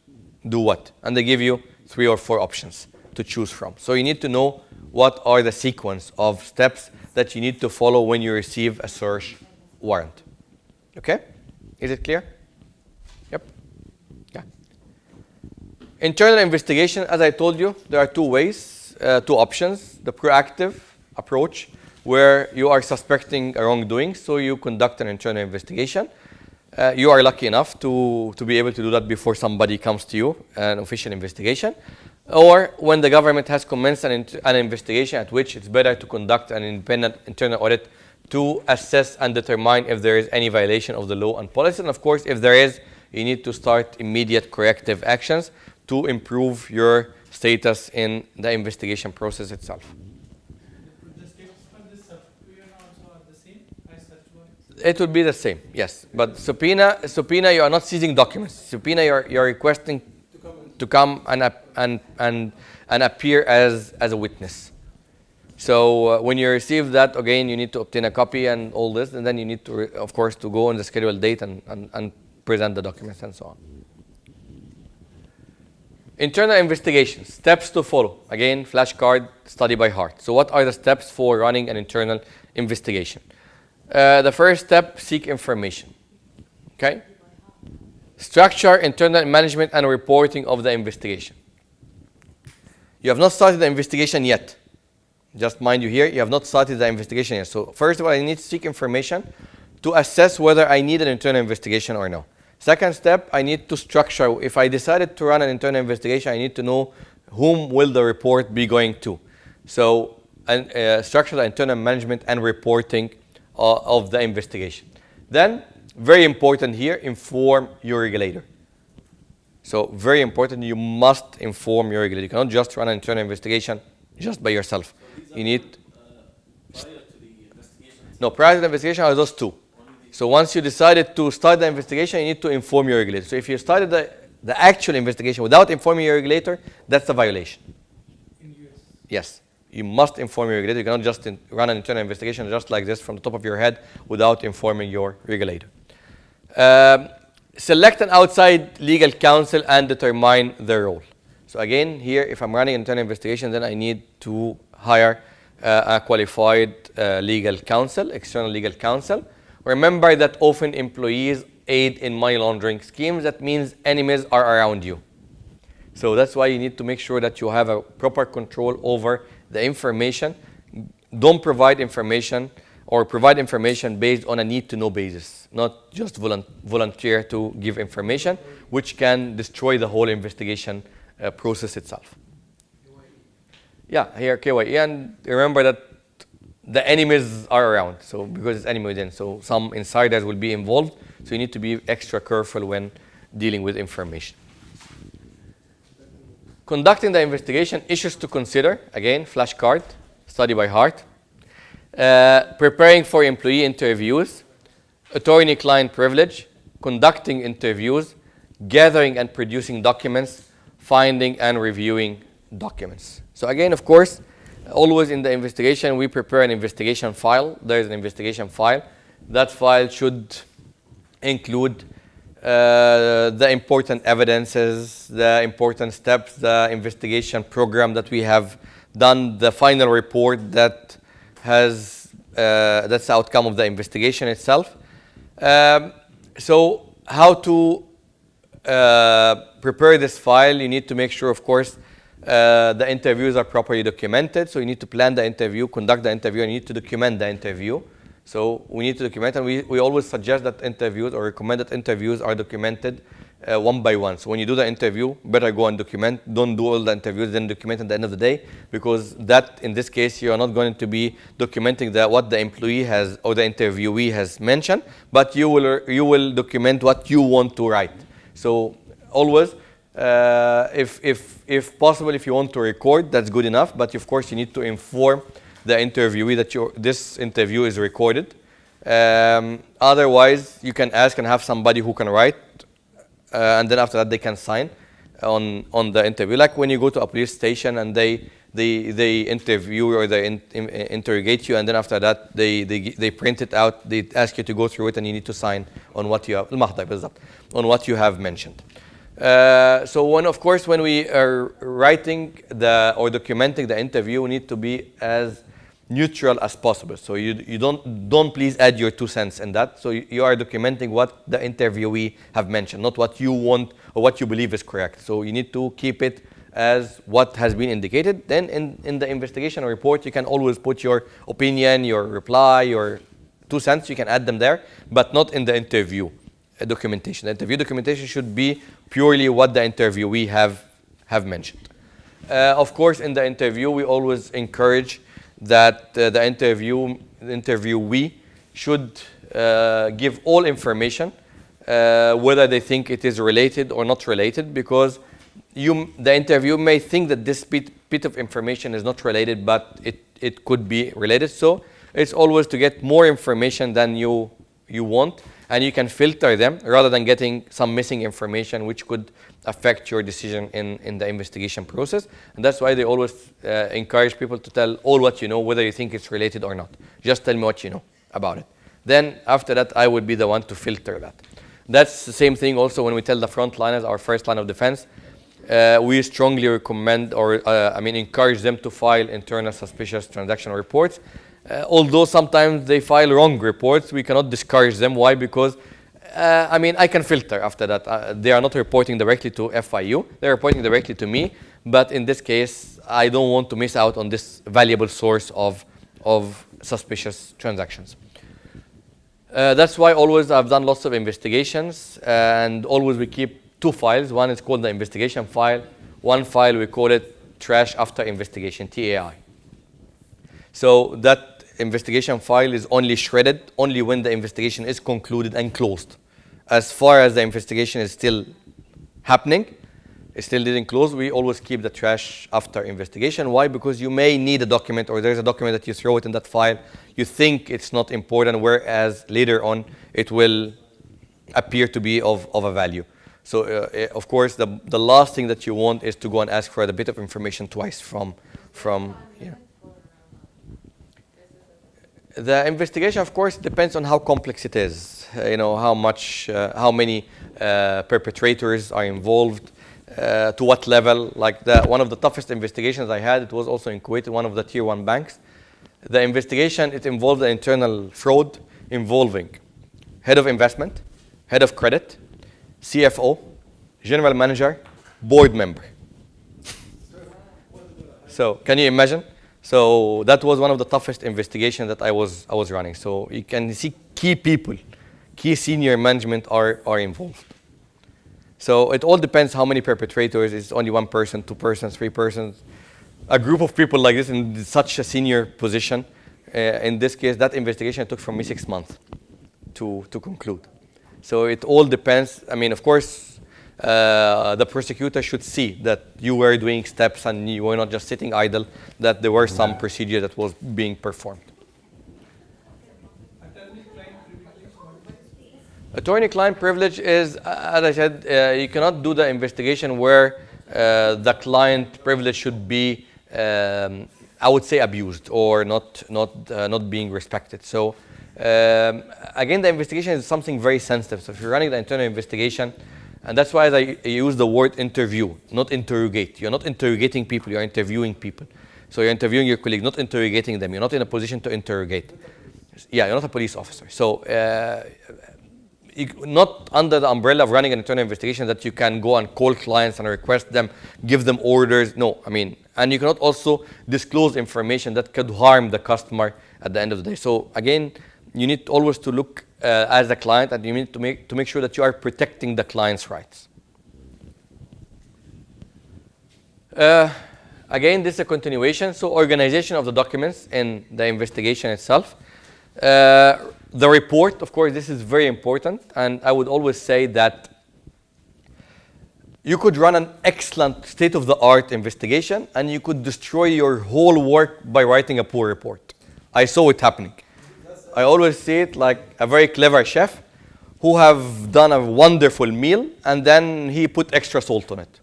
do what? And they give you 3 or 4 options to choose from. So you need to know what are the sequence of steps that you need to follow when you receive a search warrant. Okay? Is it clear? Yep. Yeah. Internal investigation, as I told you, there are 2 ways. two options: the proactive approach, where you are suspecting a wrongdoing, so you conduct an internal investigation. You are lucky enough to be able to do that before somebody comes to you, an official investigation. Or when the government has commenced an investigation at which it's better to conduct an independent internal audit to assess and determine if there is any violation of the law and policy. And of course, if there is, you need to start immediate corrective actions to improve your status in the investigation process itself. Could the steps for this subpoena also are the same as search warrants? It would be the same, yes. But subpoena, you are not seizing documents. Subpoena, you're requesting to come and appear as a witness. So when you receive that, again, you need to obtain a copy and all this, and then you need to, of course, to go on the scheduled date and present the documents and so on. Internal investigation, steps to follow. Again, flashcard, study by heart. So what are the steps for running an internal investigation? The first step, seek information. Okay? Structure, internal management, and reporting of the investigation. You have not started the investigation yet. Just mind you here, you have not started the investigation yet. So first of all, I need to seek information to assess whether I need an internal investigation or no. Second step, I need to structure. If I decided to run an internal investigation, I need to know whom will the report be going to. So structure the internal management and reporting of the investigation. Then, very important here, inform your regulator. So very important, you must inform your regulator. You cannot just run an internal investigation just by yourself. You need prior to the investigation. no, prior to the investigation are those two. So once you decided to start the investigation, you need to inform your regulator. So if you started the actual investigation without informing your regulator, that's a violation. In US. Yes, you must inform your regulator. You cannot just run an internal investigation just like this from the top of your head without informing your regulator. Select an outside legal counsel and determine their role. So again, here, if I'm running an internal investigation, then I need to hire a qualified legal counsel, external legal counsel. Remember that often employees aid in money laundering schemes. That means enemies are around you. So that's why you need to make sure that you have a proper control over the information. Don't provide information or provide information based on a need-to-know basis, not just volunteer to give information, which can destroy the whole investigation process itself. Yeah, here KYE, and remember that the enemies are around, so because it's enemy within, so some insiders will be involved, so you need to be extra careful when dealing with information. Conducting the investigation, issues to consider, again, flashcard, study by heart. Preparing for employee interviews, attorney-client privilege, conducting interviews, gathering and producing documents, finding and reviewing documents. So again, of course, always in the investigation, we prepare an investigation file. There is an investigation file. That file should include the important evidences, the important steps, the investigation program that we have done, the final report that has that's the outcome of the investigation itself. So how to prepare this file? You need to make sure, of course, the interviews are properly documented. So you need to plan the interview, conduct the interview, and you need to document the interview. So we need to document, and we always suggest that interviews or recommend that interviews are documented one by one. So when you do the interview, better go and document. Don't do all the interviews, then document at the end of the day, because that, in this case, you are not going to be documenting what the employee has or the interviewee has mentioned, but you will document what you want to write. So always, if possible, if you want to record, that's good enough. But of course, you need to inform the interviewee that this interview is recorded. Otherwise, you can ask and have somebody who can write, and then after that they can sign on the interview. Like when you go to a police station and they interview or they interrogate you, and then after that they print it out. They ask you to go through it, and you need to sign on what you have on what you have mentioned. So when we are writing or documenting the interview, we need to be as neutral as possible. So you don't please add your 2 cents in that. So you are documenting what the interviewee have mentioned, not what you want or what you believe is correct. So you need to keep it as what has been indicated. Then in the investigation report, you can always put your opinion, your reply, your 2 cents, you can add them there, but not in the interview documentation. The interview documentation should be purely what the interviewee have mentioned. Of course, in the interview, we always encourage that the interviewee should give all information, whether they think it is related or not related, because the interview may think that this bit of information is not related, but it could be related. So it's always to get more information than you want, and you can filter them rather than getting some missing information which could affect your decision in the investigation process. And that's why they always encourage people to tell all what you know, whether you think it's related or not. Just tell me what you know about it. Then after that, I would be the one to filter that. That's the same thing also when we tell the frontliners, our first line of defense. We strongly recommend or encourage them to file internal suspicious transaction reports. Although sometimes they file wrong reports, we cannot discourage them. Why? Because I can filter after that. They are not reporting directly to FIU, they're reporting directly to me. But in this case, I don't want to miss out on this valuable source of suspicious transactions. That's why always I've done lots of investigations, and always we keep 2 files. One is called the investigation file. One file we call it trash after investigation, TAI. So that investigation file is only shredded only when the investigation is concluded and closed. As far as the investigation is still happening, it still didn't close, we always keep the trash after investigation. Why? Because you may need a document, or there's a document that you throw it in that file, you think it's not important, whereas later on it will appear to be of a value. So of course the last thing that you want is to go and ask for a bit of information twice from yeah. The investigation, of course, depends on how complex it is. How many perpetrators are involved, to what level. Like one of the toughest investigations I had, it was also in Kuwait, one of the tier 1 banks. The investigation, it involved an internal fraud involving head of investment, head of credit, CFO, general manager, board member. So can you imagine? So that was one of the toughest investigations that I was running. So you can see key people, key senior management are involved. So it all depends how many perpetrators. It's only 1 person, 2 persons, 3 persons. A group of people like this in such a senior position. In this case, that investigation took from me 6 months to conclude. So it all depends. Of course, the prosecutor should see that you were doing steps and you were not just sitting idle, that there were some procedure that was being performed. Attorney-client privilege is, as I said, you cannot do the investigation where the client privilege should be, I would say, abused or not being respected. So again, the investigation is something very sensitive. So if you're running the internal investigation, and that's why I use the word interview, not interrogate. You're not interrogating people, you're interviewing people. So you're interviewing your colleague, not interrogating them. You're not in a position to interrogate. Yeah, you're not a police officer. So not under the umbrella of running an internal investigation that you can go and call clients and request them, give them orders. No, and you cannot also disclose information that could harm the customer at the end of the day. So again, you need always to look as a client, and you need to make sure that you are protecting the client's rights. Again, this is a continuation. So organization of the documents in the investigation itself. The report, of course, this is very important, and I would always say that you could run an excellent state-of-the-art investigation and you could destroy your whole work by writing a poor report. I saw it happening. I always see it like a very clever chef who have done a wonderful meal and then he put extra salt on it.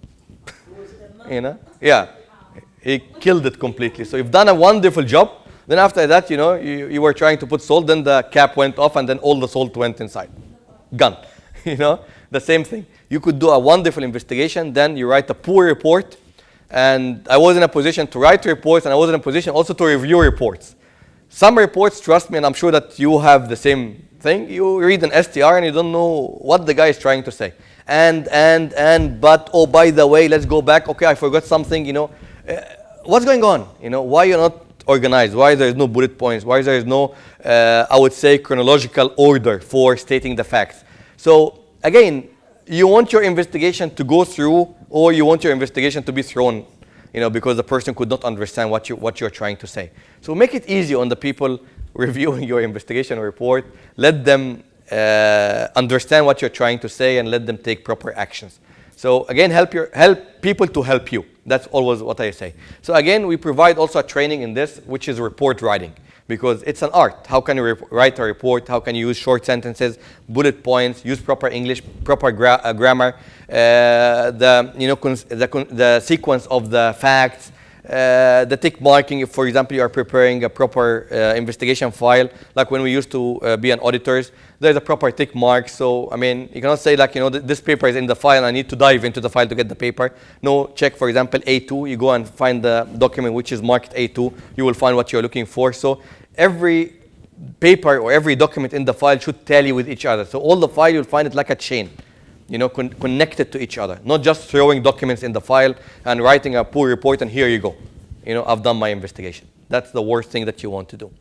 Yeah, he killed it completely. So you've done a wonderful job. Then after that, you were trying to put salt, then the cap went off and then all the salt went inside. Gone. The same thing. You could do a wonderful investigation, then you write a poor report, and I was in a position to write reports, and I was in a position also to review reports. Some reports, trust me, and I'm sure that you have the same thing, you read an STR and you don't know what the guy is trying to say. but oh, by the way, let's go back. Okay, I forgot something. What's going on? Why you're not organized? Why there is no bullet points? Why there is no, I would say, chronological order for stating the facts? So again, you want your investigation to go through, or you want your investigation to be thrown, because the person could not understand what you're trying to say. So make it easy on the people reviewing your investigation report. Let them understand what you're trying to say and let them take proper actions. So again, help people to help you. That's always what I say. So again, we provide also a training in this, which is report writing, because it's an art. How can you write a report? How can you use short sentences, bullet points, use proper English, proper grammar, the sequence of the facts, the tick marking. If, for example, you are preparing a proper investigation file, like when we used to be an auditors, there's a proper tick mark. So, I mean, you cannot say like, this paper is in the file, I need to dive into the file to get the paper. No, check, for example, A2. You go and find the document which is marked A2. You will find what you're looking for. So every paper or every document in the file should tally with each other. So all the file, you'll find it like a chain, connected to each other. Not just throwing documents in the file and writing a poor report and here you go. I've done my investigation. That's the worst thing that you want to do.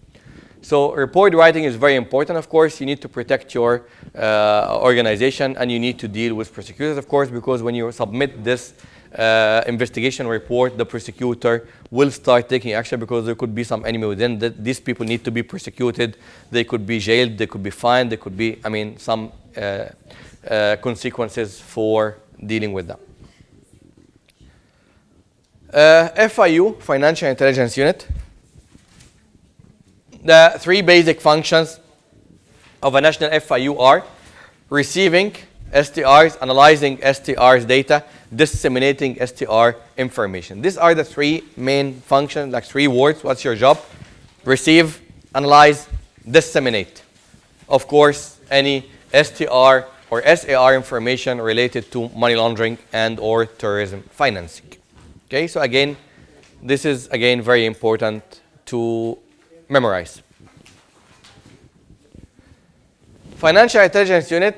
So report writing is very important, of course. You need to protect your organization, and you need to deal with prosecutors, of course, because when you submit this investigation report, the prosecutor will start taking action because there could be some enemy within. These people need to be prosecuted. They could be jailed. They could be fined. There could be, some consequences for dealing with them. FIU, Financial Intelligence Unit. The three basic functions of a national FIU are receiving STRs, analyzing STRs data, disseminating STR information. These are the three main functions, like three words. What's your job? Receive, analyze, disseminate. Of course, any STR or SAR information related to money laundering and or terrorism financing. Okay, so again, this is again very important to memorize. Financial Intelligence Unit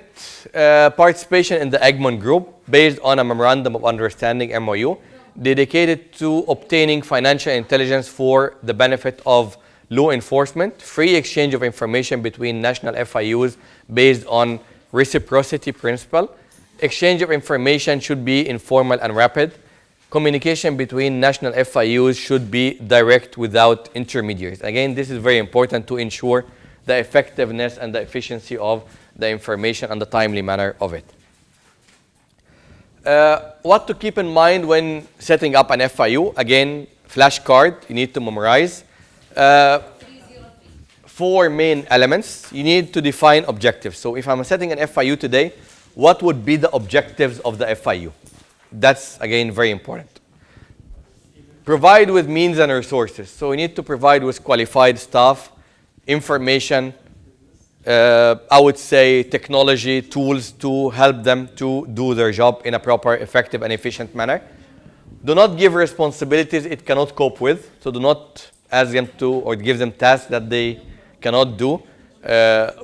participation in the Egmont Group based on a Memorandum of Understanding MOU dedicated to obtaining financial intelligence for the benefit of law enforcement, free exchange of information between national FIUs based on reciprocity principle. Exchange of information should be informal and rapid. Communication between national FIUs should be direct without intermediaries. Again, this is very important to ensure the effectiveness and the efficiency of the information and the timely manner of it. What to keep in mind when setting up an FIU? Again, flashcard, you need to memorize. 4 main elements. You need to define objectives. So if I'm setting an FIU today, what would be the objectives of the FIU? That's, again, very important. Provide with means and resources. So we need to provide with qualified staff, information, I would say technology, tools to help them to do their job in a proper, effective, and efficient manner. Do not give responsibilities it cannot cope with. So do not ask them to or give them tasks that they cannot do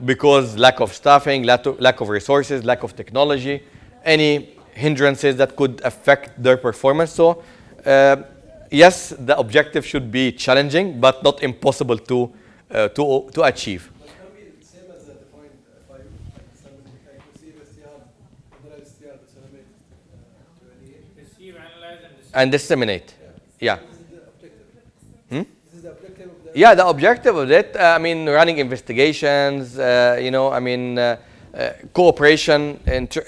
because lack of staffing, lack of resources, lack of technology, any hindrances that could affect their performance. So yes, the objective should be challenging, but not impossible to achieve. Receive, analyze, And disseminate. Yeah. Yeah, the objective of it, running investigations, cooperation,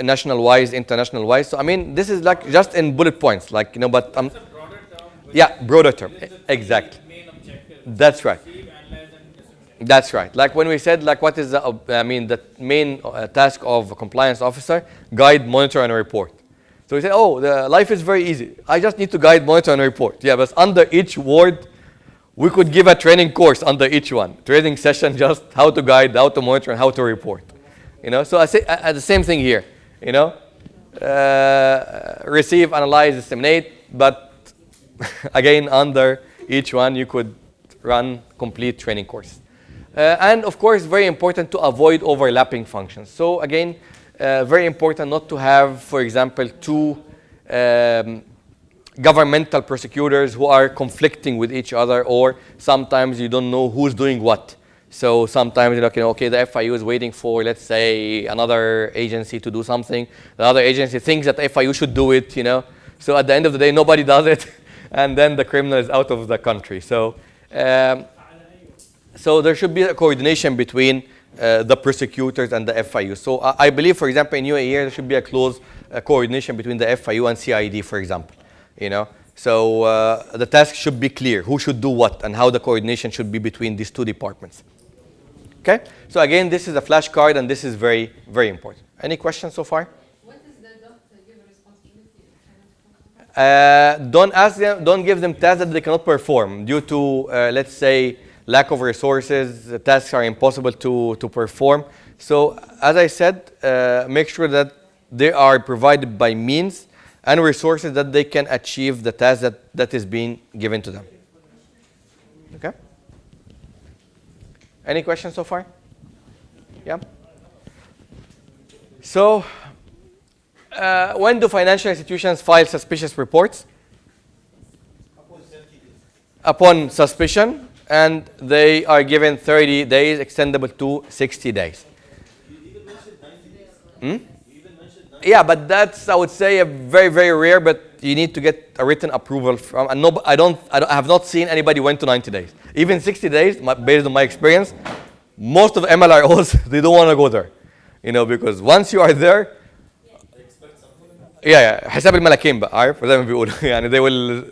national-wise, international-wise. So, this is like just in bullet points, but... it's a broader term. Yeah, broader term, exactly. Main objective. That's right. Receive, analyze, and disseminate. That's right. Like when we said, what is the main task of a compliance officer? Guide, monitor, and report. So we say, the life is very easy. I just need to guide, monitor, and report. Yeah, but under each word, we could give a training course under each one. Training session, just how to guide, how to monitor, and how to report. So I say the same thing here. Receive, analyze, disseminate. But again, under each one, you could run complete training course. And of course, very important to avoid overlapping functions. So again, very important not to have, for example, two governmental prosecutors who are conflicting with each other, or sometimes you don't know who's doing what. So sometimes you're like, okay, the FIU is waiting for, let's say, another agency to do something. The other agency thinks that FIU should do it, So at the end of the day, nobody does it, and then the criminal is out of the country. So there should be a coordination between the prosecutors and the FIU. So I believe, for example, in UAE, there should be a close coordination between the FIU and CID, for example. So the task should be clear, who should do what, and how the coordination should be between these two departments. Okay? So again, this is a flashcard, and this is very, very important. Any questions so far? What is the doctor give responsibility? Don't give them tasks that they cannot perform due to, let's say, lack of resources. The tasks are impossible to perform. So as I said, make sure that they are provided by means and resources that they can achieve the task that is being given to them. Okay? Any questions so far? Yeah? So, when do financial institutions file suspicious reports? Upon suspicion, and they are given 30 days, extendable to 60 days. Yeah, but that's, I would say, a very, very rare, but you need to get a written approval from, and I have not seen anybody went to 90 days. Even 60 days, based on my experience, most of the MLROs, they don't want to go there. Because once you are there, حساب الملاكين بقى عارف زي ما بيقولوا يعني they will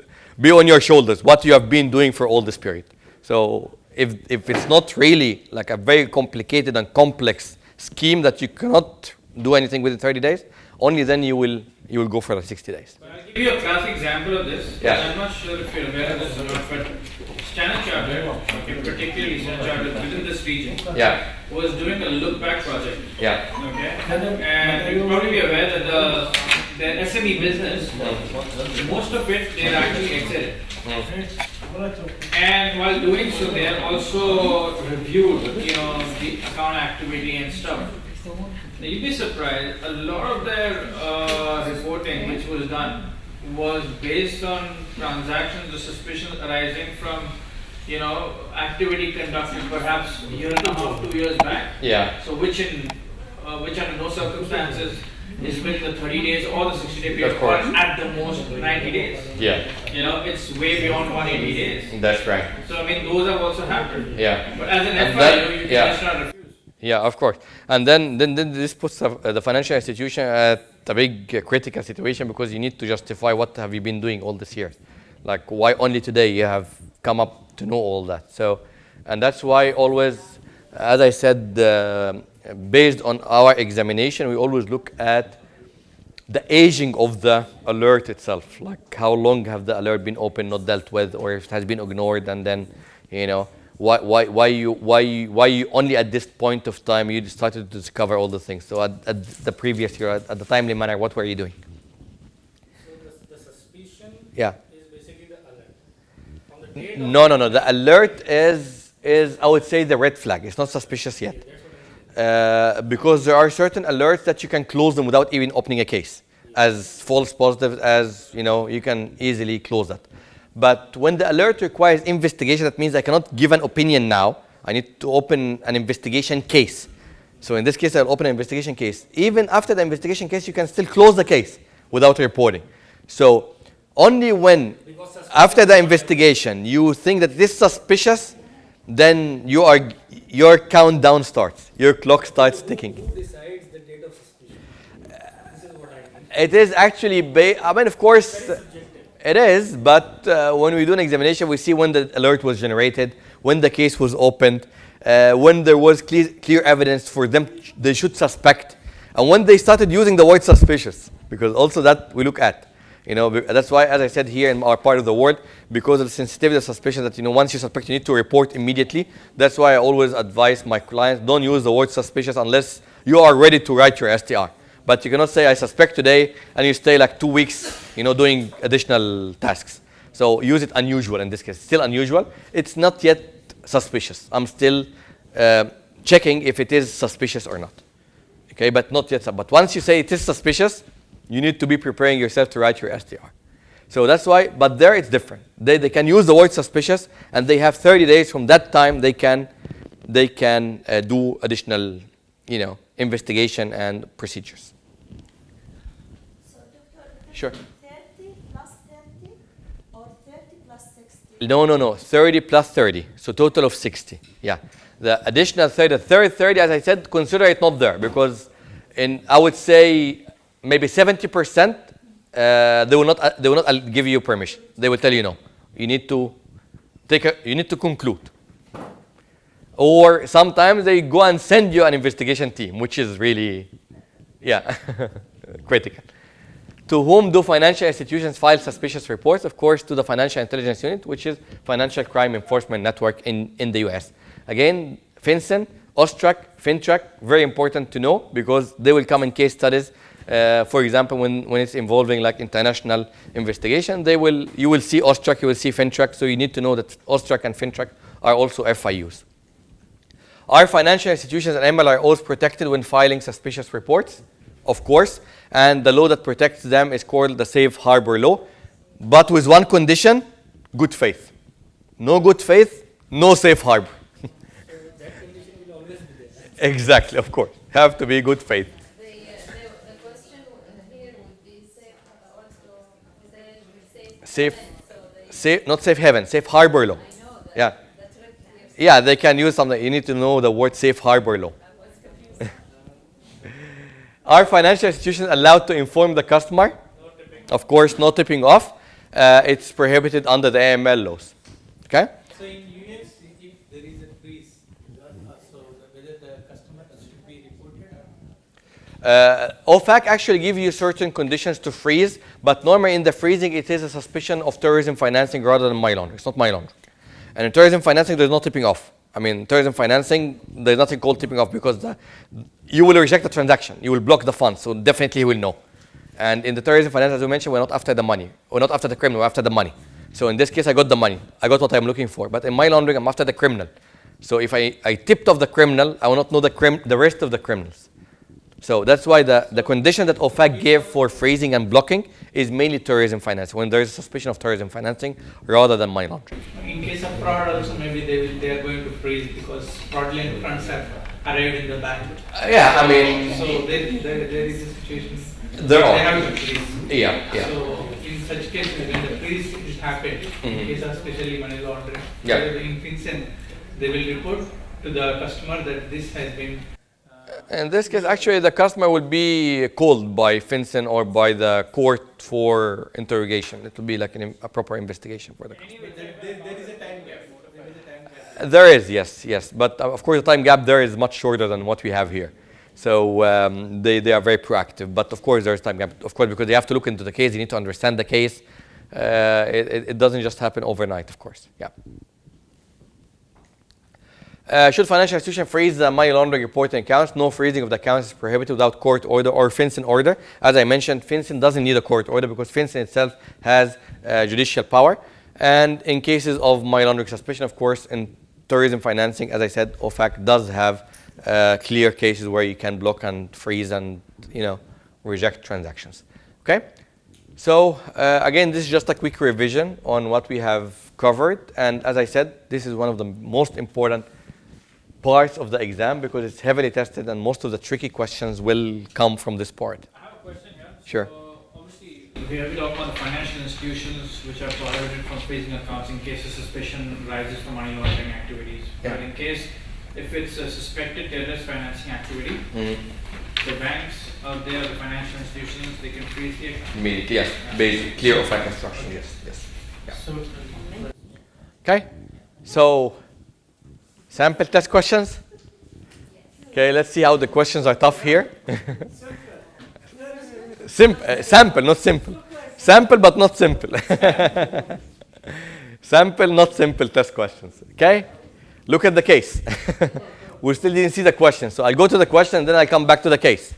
be on your shoulders what you have been doing for all this period. So if it's not really like a very complicated and complex scheme that you cannot do anything within 30 days, only then you will go for the 60 days. But I'll give you a classic example of this. Yeah. I'm not sure if you're aware of this or not, but Standard Chartered, particularly Standard Chartered within this region, was doing a look-back project. Yeah. Okay. And you'll probably be aware that the SME business, most of it, they actually exited. And while doing so, they have also reviewed, the account activity and stuff. Now, you'd be surprised, a lot of their reporting which was done was based on transactions or suspicions arising from, activity conducted perhaps a year and a half, 2 years back. Yeah. So which under no circumstances is within the 30 days or the 60-day period, or at the most 90 days. Yeah. It's way beyond 180 days. That's right. So those have also happened. Yeah. But as an And FIU, you can just not refuse. Yeah, of course. And then this puts the financial institution at a big critical situation, because you need to justify what have you been doing all these years. Like, why only today you have come up to know all that. So, and that's why always, as I said, based on our examination, we always look at the aging of the alert itself. Like, how long have the alert been open, not dealt with, or if it has been ignored, and then, why you only at this point of time you started to discover all the things. So at the previous year, at the timely manner, what were you doing? So the suspicion Yeah. is basically the alert. On the date No. The alert is I would say the red flag. It's not suspicious yet. Because there are certain alerts that you can close them without even opening a case. As false positives as, you can easily close that. But when the alert requires investigation, that means I cannot give an opinion now. I need to open an investigation case. So in this case, I'll open an investigation case. Even after the investigation case, you can still close the case without reporting. So only when, after the investigation, you think that this is suspicious, then your countdown starts. Your clock starts ticking. who decides the date of suspicion? This is what I mean. It is actually, of course, it is, but when we do an examination, we see when the alert was generated, when the case was opened, when there was clear evidence for them, they should suspect, and when they started using the word suspicious, because also that we look at. That's why, as I said here in our part of the word, because of the sensitivity of suspicion that, once you suspect, you need to report immediately. That's why I always advise my clients, don't use the word suspicious unless you are ready to write your STR. But you cannot say, I suspect today, and you stay like 2 weeks, doing additional tasks. So use it unusual in this case. Still unusual. It's not yet suspicious. I'm still checking if it is suspicious or not. Okay, but not yet. But once you say it is suspicious, you need to be preparing yourself to write your STR. So that's why, but there it's different. They can use the word suspicious, and they have 30 days from that time they can do additional, investigation and procedures. So, Doctor, Sure. 30 plus 30 or 30 plus 60? No. 30 plus 30. So total of 60. Yeah. The additional 30, the third 30, as I said, consider it not there because I would say maybe 70%, they will not give you permission. They will tell you no. You need to conclude. Or sometimes they go and send you an investigation team, which is really, critical. To whom do financial institutions file suspicious reports? Of course, to the Financial Intelligence Unit, which is Financial Crime Enforcement Network in the US. Again, FinCEN, OSTRAC, FINTRAC, very important to know because they will come in case studies. For example, when it's involving like international investigation, you will see OSTRAC, you will see FINTRAC, so you need to know that OSTRAC and FINTRAC are also FIUs. Are financial institutions and MLROs protected when filing suspicious reports? Of course, and the law that protects them is called the Safe Harbor Law, but with one condition, good faith. No good faith, no safe harbor. That condition will always be there. Exactly, of course. Have to be good faith. The question here would be safe, also Safe, haven, so not safe haven, safe harbor law. I know that. Yeah. That's what we have Yeah, they can use something. You need to know the word safe harbor law. I was confused. Are financial institutions allowed to inform the customer? No tipping. Of course, no tipping off. It's prohibited under the AML laws. Okay? So in US, if there is a freeze, so whether the customer should be reported or OFAC actually give you certain conditions to freeze, but normally in the freezing, it is a suspicion of terrorism financing rather than money laundering. It's not money laundering. And in terrorism financing, there's no tipping off. I mean, terrorism financing, there's nothing called tipping off because you will reject the transaction. You will block the funds, so definitely he will know. And in the terrorism finance, as we mentioned, we're not after the money. We're not after the criminal, we're after the money. So in this case, I got the money. I got what I'm looking for. But in money laundering, I'm after the criminal. So if I tipped off the criminal, I will not know the rest of the criminals. So that's why the condition that OFAC gave for freezing and blocking is mainly terrorism financing, when there is a suspicion of terrorism financing rather than money laundering. In case of fraud also maybe they are going to freeze because fraudulent funds have arrived in the bank. Yeah, I mean, So there is a situation There where are. they have to freeze. yeah. So in such cases when the freeze is happened, in case of especially money laundering, Yeah. in FinCEN, they will report to the customer that this has been In this case, actually, the customer will be called by FinCEN or by the court for interrogation. It will be like a proper investigation for the customer. there is a time gap. There is a time gap. There is, yes. But of course, the time gap there is much shorter than what we have here. So they are very proactive. But of course, there is time gap. Of course, because they have to look into the case. You need to understand the case. It doesn't just happen overnight, of course. Yeah. Should financial institution freeze the money laundering reporting accounts? No freezing of the accounts is prohibited without court order or FinCEN order. As I mentioned, FinCEN doesn't need a court order because FinCEN itself has judicial power. And in cases of money laundering suspicion, of course, in terrorism financing, as I said, OFAC does have clear cases where you can block and freeze and reject transactions. Okay. So again, this is just a quick revision on what we have covered. And as I said, this is one of the most important parts of the exam because it's heavily tested and most of the tricky questions will come from this part. I have a question here. Sure. So obviously, we have talked about the financial institutions which are prohibited from freezing accounts in case of suspicion rises from money laundering activities. Yeah. But in case, if it's a suspected terrorist financing activity, the banks out there, the financial institutions, they can freeze the account. Immediately, yes. Basic, clear OFAC instruction, yes. Yeah. Okay. So, sample test questions? Okay, let's see how the questions are tough here. Sample, not simple. Sample, but not simple. Sample, not simple test questions. Okay? Look at the case. We still didn't see the question, so I'll go to the question and then I'll come back to the case.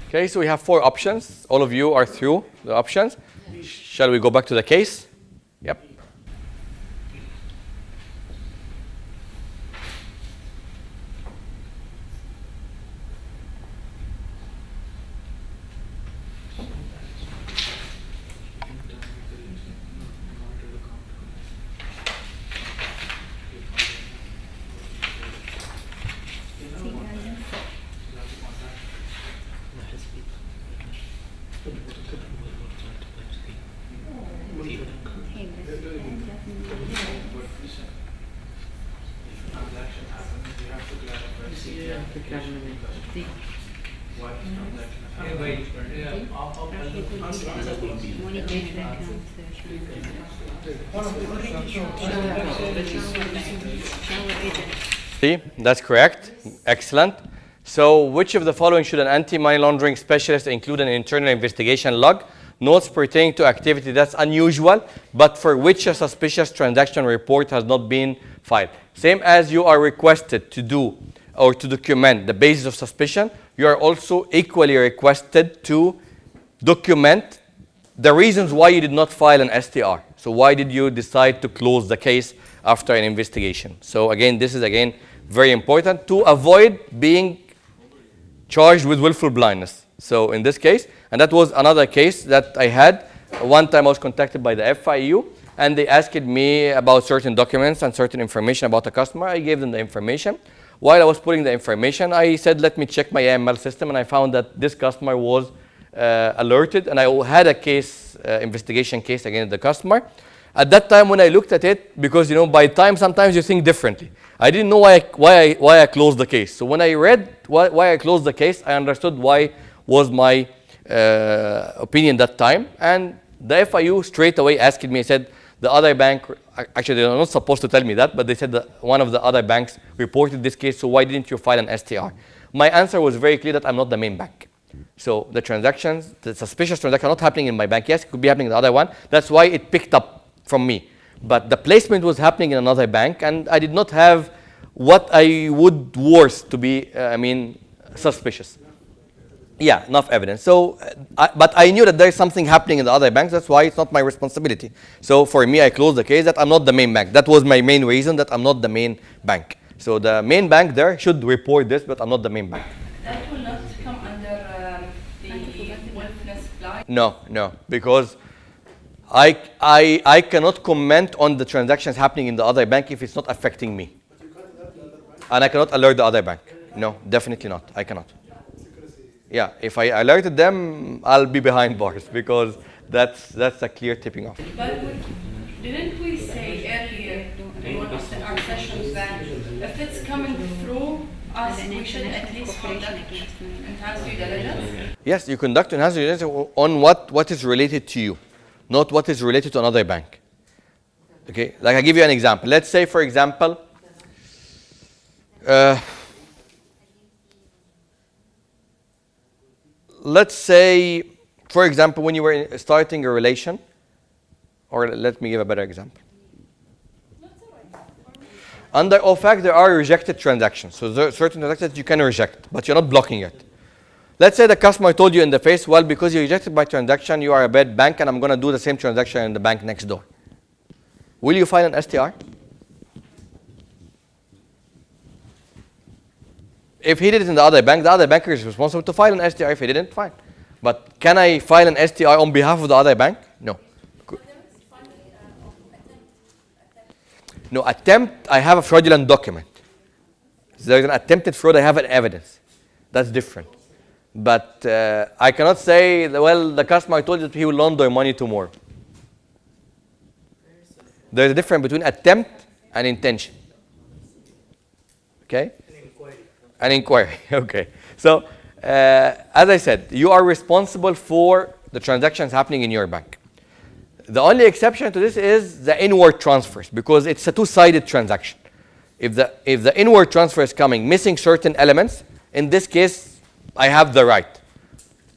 Okay, so we have 4 options. All of you are through the options. Shall we go back to the case? Yep. See, that's correct. Excellent. So which of the following should an anti-money laundering specialist include an internal investigation log? Notes pertaining to activity that's unusual, but for which a suspicious transaction report has not been filed. Same as you are requested to do or to document the basis of suspicion, you are also equally requested to document the reasons why you did not file an STR. So why did you decide to close the case after an investigation? So again, this is again very important to avoid being charged with willful blindness. So in this case, and that was another case that I had. One time I was contacted by the FIU and they asked me about certain documents and certain information about a customer. I gave them the information. While I was putting the information, I said, let me check my AML system, and I found that this customer was alerted, and I had a case, investigation case against the customer. At that time, when I looked at it, because by time sometimes you think differently. I didn't know why I closed the case. So when I read why I closed the case, I understood why was my opinion that time. And the FIU straight away asked me, said, the other bank, actually they're not supposed to tell me that, but they said that one of the other banks reported this case, so why didn't you file an STR? My answer was very clear that I'm not the main bank. So the transactions, the suspicious transactions are not happening in my bank. Yes, it could be happening in the other one. That's why it picked up from me. But the placement was happening in another bank, and I did not have what I would worth to be, suspicious. Yeah, enough evidence. So, but I knew that there is something happening in the other banks. That's why it's not my responsibility. So for me, I closed the case that I'm not the main bank. That was my main reason, that I'm not the main bank. So the main bank there should report this, but I'm not the main bank. That will not come under the willfulness blind? No, because I cannot comment on the transactions happening in the other bank if it's not affecting me. And I cannot alert the other bank. No, definitely not. I cannot. Yeah, if I alerted them, I'll be behind bars because that's a clear tipping off. But didn't we say earlier in one of our sessions that if it's coming through us, we should at least conduct enhanced due diligence? Yes, you conduct enhanced due diligence on what is related to you, not what is related to another bank. Okay, like I give you an example. Let's say, for example, let's say, for example, when you were starting a relation, or let me give a better example. Under OFAC, there are rejected transactions. So there are certain transactions you can reject, but you're not blocking it. Let's say the customer told you in the face, well, because you rejected my transaction, you are a bad bank, and I'm going to do the same transaction in the bank next door. Will you file an STR? If he did it in the other banker is responsible to file an STR. If he didn't, fine. But can I file an STR on behalf of the other bank? No. No, attempt, I have a fraudulent document. If there's an attempted fraud, I have an evidence. That's different. But I cannot say, well, the customer told you that he will launder money tomorrow. There's a difference between attempt and intention. Okay? An inquiry. Okay. So, as I said, you are responsible for the transactions happening in your bank. The only exception to this is the inward transfers, because it's a two-sided transaction. If the inward transfer is coming missing certain elements, in this case, I have the right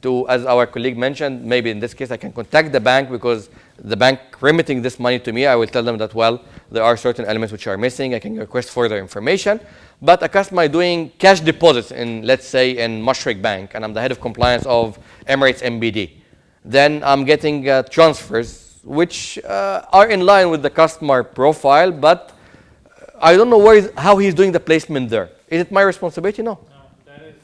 to, as our colleague mentioned, maybe in this case I can contact the bank because the bank remitting this money to me, I will tell them that, well, there are certain elements which are missing. I can request further information. But a customer doing cash deposits in, let's say, in Mashreq Bank, and I'm the head of compliance of Emirates MBD, then I'm getting transfers which are in line with the customer profile, but I don't know how he's doing the placement there. Is it my responsibility? No.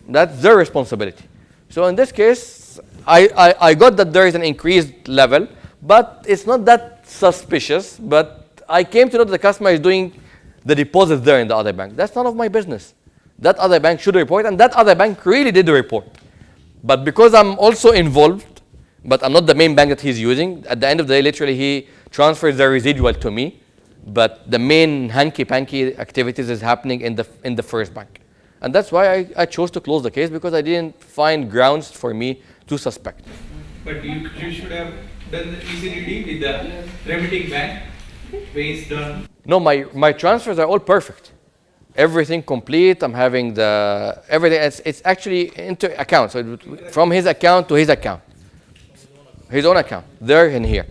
That's their responsibility. So in this case, I got that there is an increased level, but it's not that suspicious. But I came to know that the customer is doing the deposit there in the other bank. That's none of my business. That other bank should report, and that other bank really did the report. But because I'm also involved, but I'm not the main bank that he's using, at the end of the day, literally, he transfers the residual to me. But the main hanky-panky activities is happening in the first bank. And that's why I chose to close the case, because I didn't find grounds for me to suspect. But you should have done the ECDD with the remitting bank based on. No, my transfers are all perfect. Everything complete. I'm having everything. It's actually into account. So from his account to his account, his own account, there and here.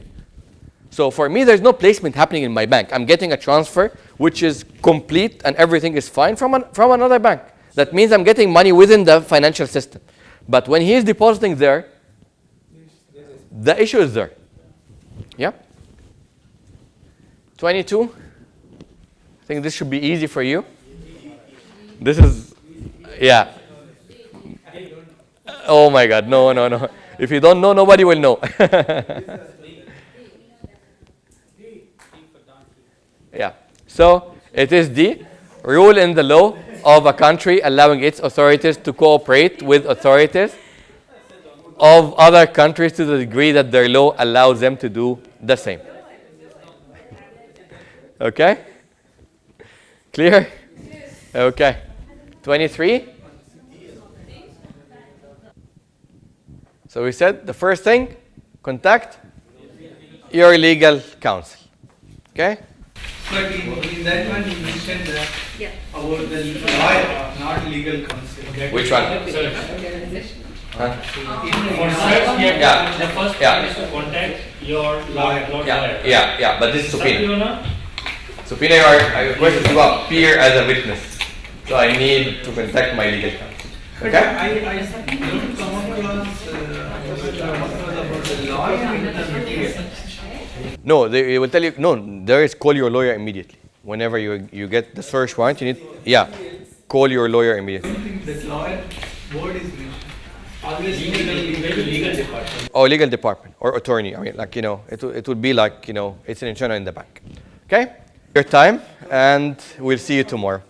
So for me, there's no placement happening in my bank. I'm getting a transfer which is complete and everything is fine from another bank. That means I'm getting money within the financial system. But when he is depositing there, the issue is there. Yeah? 22. I think this should be easy for you. This is, yeah. Oh my God, no. If you don't know, nobody will know. Yeah. So it is the rule in the law of a country allowing its authorities to cooperate with authorities of other countries to the degree that their law allows them to do the same. Okay? Clear? Okay. 23. So we said the first thing, contact your legal counsel. Okay? But in that one, you mentioned that about the lawyer, not legal counsel. Which one? Organization. Huh? For search, Yeah. the first Yeah. thing is to contact your lawyer. Yeah. But this is subpoena. Subpoena. Subpoena, I requested to appear as a witness. So I need to contact my legal counsel. But Okay? I don't come across about the lawyer and the material. No, they will tell you, no, there is call your lawyer immediately. Whenever you get the search warrant, you need, call your lawyer immediately. I don't think that lawyer word is mentioned. Always Legal department. Or legal department or attorney. I mean, like, it would be like, it's an internal in the bank. Okay? Your time, and we'll see you tomorrow.